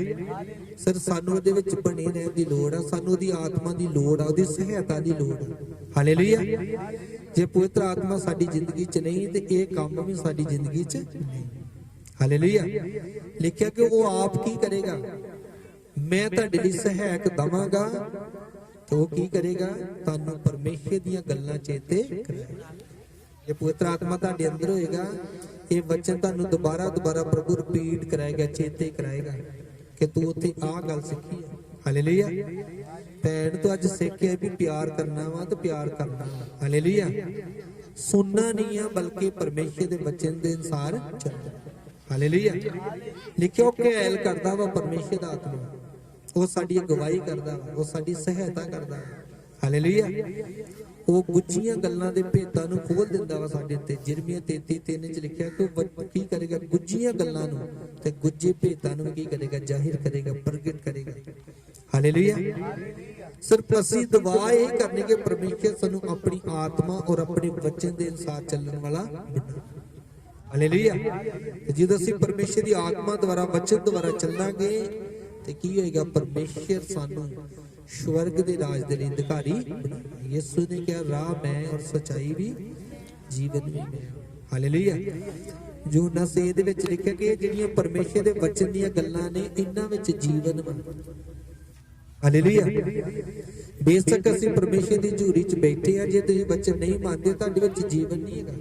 ਸਰ ਸਾਨੂੰ ਉਹਦੇ ਵਿੱਚ ਬਣੇ ਰਹਿਣ ਦੀ ਲੋੜ ਆ, ਸਾਨੂੰ ਉਹਦੀ ਆਤਮਾ ਦੀ ਲੋੜ ਆ, ਉਹਦੀ ਸਹਾਇਤਾ ਦੀ ਲੋੜ ਆ। ਹਾਲੇਲੂਇਆ। ਜੇ ਪਵਿੱਤਰ ਆਤਮਾ ਸਾਡੀ ਜ਼ਿੰਦਗੀ 'ਚ ਨਹੀਂ ਤੇ ਇਹ ਕੰਮ ਵੀ ਸਾਡੀ ਜ਼ਿੰਦਗੀ 'ਚ ਨਹੀਂ। ਹਾਲੇਲੂਇਆ। ਲਿਖਿਆ ਕਿ ਉਹ ਆਪ ਕੀ ਕਰੇਗਾ, ਮੈਂ ਤੁਹਾਡੇ ਲਈ ਸਹਾਇਕ ਦਵਾਂਗਾ ਤੇ ਉਹ ਕੀ ਕਰੇਗਾ, ਤੁਹਾਨੂੰ ਪਰਮੇਸ਼ਰ ਦੀਆਂ ਗੱਲਾਂ ਚੇਤੇ ਕਰਾਏਗਾ। ਇਹ ਪਵਿੱਤਰ ਆਤਮਾ ਤੁਹਾਡੇ ਅੰਦਰ ਹੋਏਗਾ, ਇਹ ਵਚਨ ਤੁਹਾਨੂੰ ਦੁਬਾਰਾ ਪ੍ਰਭੂ ਰਿਪੀਟ ਕਰਾਏਗਾ, ਚੇਤੇ ਕਰਾਏਗਾ ਕਿ ਤੂੰ ਉੱਥੇ ਆਹ ਗੱਲ ਸਿੱਖੀ ਹੈ। ਹਾਲੇਲੂਇਆ। ਭੈਣ ਤੋਂ ਅੱਜ ਸਿੱਖਿਆ ਵੀ ਪਿਆਰ ਕਰਨਾ ਵਾ ਤੇ ਪਿਆਰ ਕਰਨਾ ਵਾ। ਹਾਲੇਲੂਇਆ। ਸੁਣਨਾ ਨਹੀਂ ਆ ਬਲਕਿ ਪਰਮੇਸ਼ਰ ਦੇ ਵਚਨ ਦੇ ਅਨੁਸਾਰ ਚੱਲਣਾ। ਹਾਲੇਲੂਇਆ। ਲਿਖਿਓ ਕਿ ਕਰਦਾ ਵਾ ਪਰਮੇਸ਼ਰ ਦਾ ਆਤਮਾ, ਉਹ ਸਾਡੀ ਅਗਵਾਈ ਕਰਦਾ ਵਾ, ਉਹ ਸਾਡੀ ਸਹਾਇਤਾ ਕਰਦਾ ਵਾ। ਹਾਲੇਲੂਇਆ। ਉਹ ਗੁੱਝੀਆਂ ਗੱਲਾਂ ਦੇ ਭੇਤਾਂ ਨੂੰ ਖੋਲ ਦਿੰਦਾ ਵਾ ਸਾਡੇ ਤੇ। ਜਿਰਮੀਆ 33:3 ਚ ਲਿਖਿਆ ਕਿ ਉਹ ਕੀ ਕਰੇਗਾ, ਗੁੱਝੀਆਂ ਗੱਲਾਂ ਨੂੰ ਤੇ ਗੁੱਝੇ ਭੇਤਾਂ ਨੂੰ ਕੀ ਕਰੇਗਾ, ਜ਼ਾਹਿਰ ਕਰੇਗਾ, ਪ੍ਰਗਟ ਕਰੇਗਾ। ਹਾਲੇਲੂਇਆ। ਸਿਰਫ ਅਸੀਂ ਦੁਆ ਇਹ ਕਰਨੀ ਕਿ ਪਰਮੇਸ਼ਰ ਸਾਨੂੰ ਆਪਣੀ ਆਤਮਾ ਔਰ ਆਪਣੇ ਵਚਨ ਦੇ ਅਨੁਸਾਰ ਚੱਲਣ ਵਾਲਾ ਬਣਾ। ਹਾਲੇਲੂਇਆ। ਜਦੋਂ ਅਸੀਂ ਪਰਮੇਸ਼ਰ ਦੀ ਆਤਮਾ ਦੁਆਰਾ, ਵਚਨ ਦੁਆਰਾ ਚੱਲਾਂਗੇ ਤੇ ਕੀ ਹੋਏਗਾ, ਪਰਮੇਸ਼ਰ ਸਾਨੂੰ स्वर्ग दे राज दे अधिकारी। यीशु ने क्या, राह मैं और सच्चाई भी जीवन भी मैं। हालेलुया। जो नसे दे विच लिखिया कि ਜਿਹੜੀਆਂ ਪਰਮੇਸ਼ਰ ਦੇ ਵਚਨ ਦੀਆਂ ਗੱਲਾਂ ਨੇ ਇਹਨਾਂ ਵਿੱਚ ਜੀਵਨ ਵਾ। ਹਾਲੇਲੂਇਆ। ਬੇਸ਼ੱਕ ਅਸੀਂ ਪਰਮੇਸ਼ਰ ਦੀ ਝੂਰੀ 'ਚ ਬੈਠੇ ਆ, ਜੇ ਤੁਸੀਂ ਵਚਨ ਨਹੀਂ ਮੰਨਦੇ ਤੁਹਾਡੇ ਵਿੱਚ ਜੀਵਨ ਨਹੀਂ ਹੈਗਾ।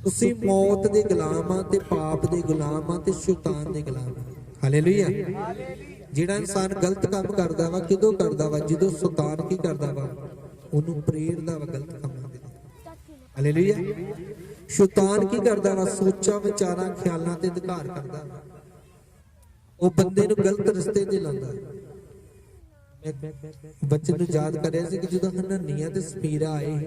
ਤੁਸੀਂ ਮੌਤ ਦੇ ਗੁਲਾਮ ਆ ਤੇ ਪਾਪ ਦੇ ਗੁਲਾਮ ਆ ਤੇ ਸ਼ੈਤਾਨ ਦੇ ਗੁਲਾਮ ਆ। ਹਾਲੇਲੂਇਆ। ਜਿਹੜਾ ਇਨਸਾਨ ਗਲਤ ਕੰਮ ਕਰਦਾ ਵਾ, ਕਿਦੋਂ ਕਰਦਾ ਵਾ, ਜਦੋਂ ਸ਼ੈਤਾਨ ਕੀ ਕਰਦਾ ਵਾ, ਉਹਨੂੰ ਪ੍ਰੇਰਦਾ ਵਾ ਗਲਤ ਕੰਮਾਂ ਦੇ। ਹਾਲੇਲੂਇਆ। ਸ਼ੈਤਾਨ ਕੀ ਕਰਦਾ ਵਾ, ਸੋਚਾਂ ਵਿਚਾਰਾਂ ਖਿਆਲਾਂ ਤੇ ਅਧਿਕਾਰ ਕਰਦਾ ਵਾ, ਉਹ ਬੰਦੇ ਨੂੰ ਗਲਤ ਰਸਤੇ ਤੇ ਲਾਉਂਦਾ। ਬੱਚੇ ਨੂੰ ਯਾਦ ਕਰਿਆ ਸੀ ਕਿ ਜਦੋਂ ਹਨਨੀਆਂ ਤੇ ਸਪੀਰਾ ਆਏ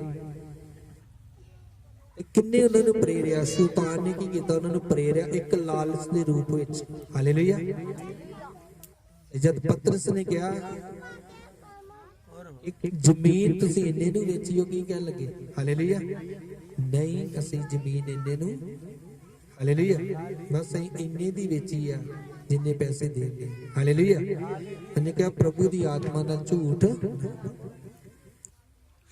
ਕਿੰਨੇ ਉਹਨਾਂ ਨੂੰ ਪ੍ਰੇਰਿਆ, ਸ਼ੈਤਾਨ ਨੇ ਕੀ ਕੀਤਾ, ਉਹਨਾਂ ਨੂੰ ਪ੍ਰੇਰਿਆ ਇੱਕ ਲਾਲਚ ਦੇ ਰੂਪ ਵਿੱਚ। ਹਾਲੇਲੂਇਆ। ਜਦ ਪਤਰਸ ਨੇ ਕਿਹਾ ਇੱਕ ਜ਼ਮੀਨ ਤੁਸੀਂ ਇੰਨੇ ਨੂੰ ਵੇਚੀਓ, ਕੀ ਕਹਿਣ ਲੱਗੇ, ਹਾਲੇਲੂਇਆ, ਨਹੀਂ ਅਸੀਂ ਜ਼ਮੀਨ ਇੰਨੇ ਨੂੰ, ਹਾਲੇਲੂਇਆ, ਬਸ ਅਸੀਂ ਇੰਨੇ ਦੀ ਵੇਚੀ ਆ ਜਿੰਨੇ ਪੈਸੇ ਦੇਣਗੇ। ਹਾਲੇਲੂਇਆ। ਉਹਨੇ ਕਿਹਾ ਪ੍ਰਭੂ ਦੀ ਆਤਮਾ ਨਾਲ ਝੂਠ।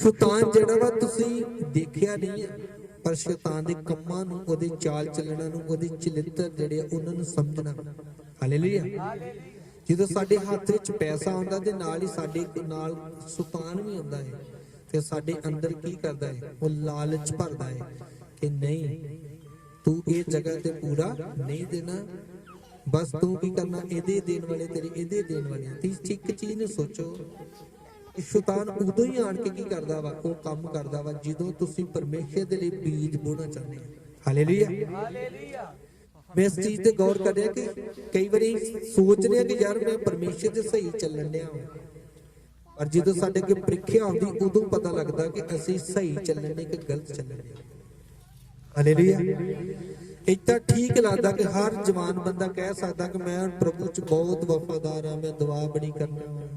ਸ਼ੈਤਾਨ ਜਿਹੜਾ ਵਾ ਤੁਸੀਂ ਦੇਖਿਆ ਨਹੀਂ ਹੈ, ਪਰ ਸ਼ੈਤਾਨ ਦੇ ਕੰਮਾਂ ਨੂੰ, ਉਹਦੇ ਚਾਲ ਚੱਲਣਾ ਨੂੰ, ਉਹਦੇ ਚਰਿੱਤਰ ਜਿਹੜੇ ਆ ਉਹਨਾਂ ਨੂੰ ਸਮਝਣਾ। ਹਾਲੇਲੂਇਆ। ਜਦੋਂ ਸਾਡੇ ਹੱਥ ਵਿੱਚ ਪੈਸਾ ਆਉਂਦਾ ਤੇ ਨਾਲ ਹੀ ਸਾਡੇ ਨਾਲ ਸ਼ੈਤਾਨ ਵੀ ਆਉਂਦਾ ਹੈ ਤੇ ਸਾਡੇ ਅੰਦਰ ਕੀ ਕਰਦਾ ਹੈ, ਉਹ ਲਾਲਚ ਭਰਦਾ ਹੈ ਕਿ ਨਹੀਂ ਤੂੰ ਇਹ ਜਗ੍ਹਾ ਤੇ ਪੂਰਾ ਨਹੀਂ ਦੇਣਾ, ਬਸ ਤੂੰ ਕੀ ਕਰਨਾ, ਇਹਦੇ ਦੇਣ ਵਾਲੇ ਤੇਰੇ ਇਹਦੇ ਦੇਣ ਵਾਲੇ। ਤੁਸੀਂ ਇੱਕ ਚੀਜ਼ ਨੂੰ ਸੋਚੋ, ਸ਼ੈਤਾਨ ਉਦੋਂ ਹੀ ਆਣ ਕੇ ਕੀ ਕਰਦਾ ਵਾ, ਉਹ ਕੰਮ ਕਰਦਾ ਵਾ ਜਦੋਂ ਤੁਸੀਂ ਪਰਮੇਸ਼ਰ ਦੇ ਲਈ ਬੀਜ ਬੋਣਾ ਚਾਹੁੰਦੇ ਹੋ। ਹਾਲੇਲੂਇਆ। मैं इस चीज ते गौर कर रहा कि कई बार सोच रहे कि यार मैं परमेश्वर से सही चलन दिया हूं, पर जो साडे के परीक्षा आउंदी उदों पता लगता कि असीं सही चलन दे कि गलत चलन दे। हालेलुया। इतना ठीक लगता कि हर जवान बंदा कह सकता कि मैं प्रभु च बहुत वफादार हाँ, मैं दुआ बड़ी करना वा,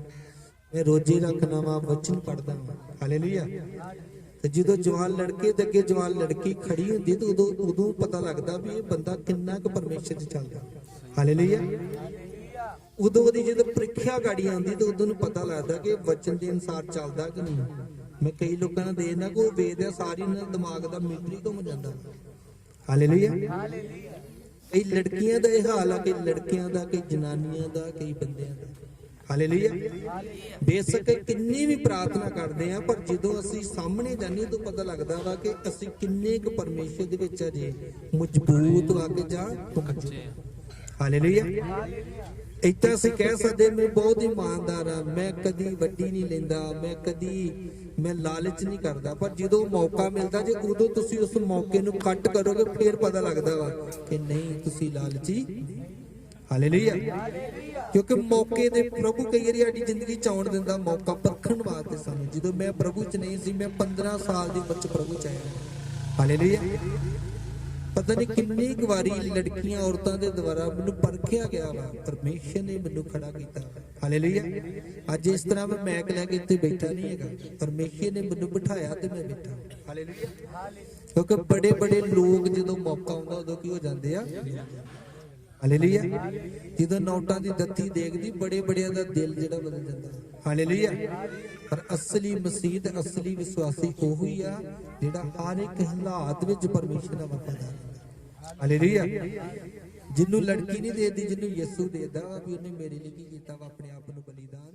मैं रोजे रखना वा, वचन पढ़दा वा। हालेलुया। ਜਦੋਂ ਜਵਾਨ ਲੜਕੇ ਤੇ ਅੱਗੇ ਜਵਾਨ ਲੜਕੀ ਖੜੀ ਹੁੰਦੀ ਤੇ ਉਦੋਂ ਪਤਾ ਲੱਗਦਾ ਵੀ ਇਹ ਬੰਦਾ ਕਿੰਨਾ ਕੁ ਪਰਮੇਸ਼ਰ 'ਚ ਚੱਲਦਾ। ਹਾਲੇਲੂਇਆ। ਉਦੋਂ ਉਹਦੀ ਜਦੋਂ ਪ੍ਰੀਖਿਆ ਗਾੜੀ ਆਉਂਦੀ ਤੇ ਉਦੋਂ ਨੂੰ ਪਤਾ ਲੱਗਦਾ ਕਿ ਵਚਨ ਦੇ ਅਨੁਸਾਰ ਚੱਲਦਾ ਕਿ ਨਹੀਂ। ਮੈਂ ਕਈ ਲੋਕਾਂ ਨੂੰ ਦੇਖਦਾ ਕਿ ਉਹ ਵੇਖਦੇ ਸਾਰੀ ਉਹਨਾਂ ਦੇ ਦਿਮਾਗ ਦਾ ਮਿਸਤਰੀ ਘੁੰਮ ਜਾਂਦਾ। ਹਾਲੇਲੂਇਆ। ਕਈ ਲੜਕੀਆਂ ਦਾ ਇਹ ਹਾਲ ਆ, ਕਈ ਲੜਕਿਆਂ ਦਾ, ਕਈ ਜਨਾਨੀਆਂ ਦਾ, ਕਈ ਬੰਦਿਆਂ ਦਾ। ਹਾਲੇਲੂਇਆ। ਬੇਸ਼ੱਕ ਕਿੰਨੀ ਵੀ ਪ੍ਰਾਰਥਨਾ ਕਰਦੇ ਆ, ਪਰ ਜਦੋਂ ਅਸੀਂ ਸਾਹਮਣੇ ਜਾਂਦੇ ਤਾਂ ਪਤਾ ਲੱਗਦਾ ਵਾ ਕਿ ਅਸੀਂ ਕਿੰਨੇ ਕੁ ਪਰਮੇਸ਼ਰ ਦੇ ਵਿੱਚ ਅਜੇ ਮਜ਼ਬੂਤ ਆ ਕੇ ਜਾਂ ਕੱਚੇ। ਹਾਲੇਲੂਇਆ। ਇੱਥੇ ਅਸੀਂ ਕਹਿ ਸਕਦੇ ਮੈਂ ਬਹੁਤ ਇਮਾਨਦਾਰ ਆ, ਮੈਂ ਕਦੀ ਵੱਡੀ ਨਹੀਂ ਲੈਂਦਾ, ਮੈਂ ਲਾਲਚ ਨਹੀਂ ਕਰਦਾ, ਪਰ ਜਦੋਂ ਮੌਕਾ ਮਿਲਦਾ ਜੇ ਉਦੋਂ ਤੁਸੀਂ ਉਸ ਮੌਕੇ ਨੂੰ ਕੱਟ ਕਰੋਗੇ ਫਿਰ ਪਤਾ ਲੱਗਦਾ ਵਾ ਕਿ ਨਹੀਂ ਤੁਸੀਂ ਲਾਲਚੀ। ਹਾਲੇਲੂਇਆ। ਕਿਉਂਕਿ ਮੌਕੇ ਦੇ ਪ੍ਰਭੂ ਕਈ ਵਾਰੀ ਸਾਡੀ ਜ਼ਿੰਦਗੀ ਚ ਆਉਣ ਦਿੰਦਾ ਮੌਕਾ ਪਰਖਣ ਵਾਸਤੇ ਸਾਨੂੰ। ਜਦੋਂ ਮੈਂ ਪ੍ਰਭੂ ਚ ਨਹੀਂ ਸੀ, ਮੈਂ 15 ਸਾਲ ਦੀ ਉਮਰ ਚ ਪ੍ਰਭੂ ਚ ਆਇਆ। ਹਾਲੇਲੂਇਆ। ਪਤਾ ਨਹੀਂ ਕਿੰਨੀ ਕੁ ਵਾਰੀ ਲੜਕੀਆਂ ਔਰਤਾਂ ਦੇ ਦੁਆਰਾ ਮੈਨੂੰ ਪਰਖਿਆ ਗਿਆ ਵਾ, ਪਰਮੇਸ਼ਰ ਨੇ ਮੈਨੂੰ ਖੜਾ ਕੀਤਾ। ਹਾਲੇਲੂਇਆ। ਅੱਜ ਇਸ ਤਰ੍ਹਾਂ ਮੈਂ ਮੈਕ ਲੈ ਕੇ ਇੱਥੇ ਬੈਠਾ ਨਹੀਂ ਹੈਗਾ, ਪਰਮੇਸ਼ਰ ਨੇ ਮੈਨੂੰ ਬਿਠਾਇਆ ਤੇ ਮੈਂ ਬੈਠਾ। ਹਾਲੇਲੂਇਆ। ਕਿਉਂਕਿ ਬੜੇ ਬੜੇ ਲੋਕ ਜਦੋਂ ਮੌਕਾ ਆਉਂਦਾ ਉਦੋਂ ਕੀ ਹੋ ਜਾਂਦੇ ਆ। ਹਾਲੇਲੂਇਆ। ਜਦੋਂ ਨੋਟਾਂ ਦੀ ਦੱਤੀ ਦੇਖਦੀ ਬੜੇ ਬੜਿਆਂ ਦਾ ਦਿਲ ਜਿਹੜਾ ਬਦਲ ਜਾਂਦਾ। ਹਾਲੇਲੂਇਆ। ਪਰ ਅਸਲੀ ਮਸੀਹ ਤੇ ਅਸਲੀ ਵਿਸ਼ਵਾਸੀ ਉਹੀ ਆ ਜਿਹੜਾ ਹਰ ਇੱਕ ਹਾਲਾਤ ਵਿੱਚ ਪਰਮੇਸ਼ਰ ਦਾ ਵਫਾਦਾਰ ਹੁੰਦਾ। ਹਾਲੇਲੂਇਆ। ਜਿਹਨੂੰ ਲੜਕੀ ਨਹੀਂ ਦੇਦੀ, ਜਿਹਨੂੰ ਯਿਸੂ ਦੇਦਾ ਵਾ ਵੀ ਉਹਨੇ ਮੇਰੇ ਲਈ ਕੀ ਕੀਤਾ ਵਾ, ਆਪਣੇ ਆਪ ਨੂੰ ਬਲੀਦਾਨ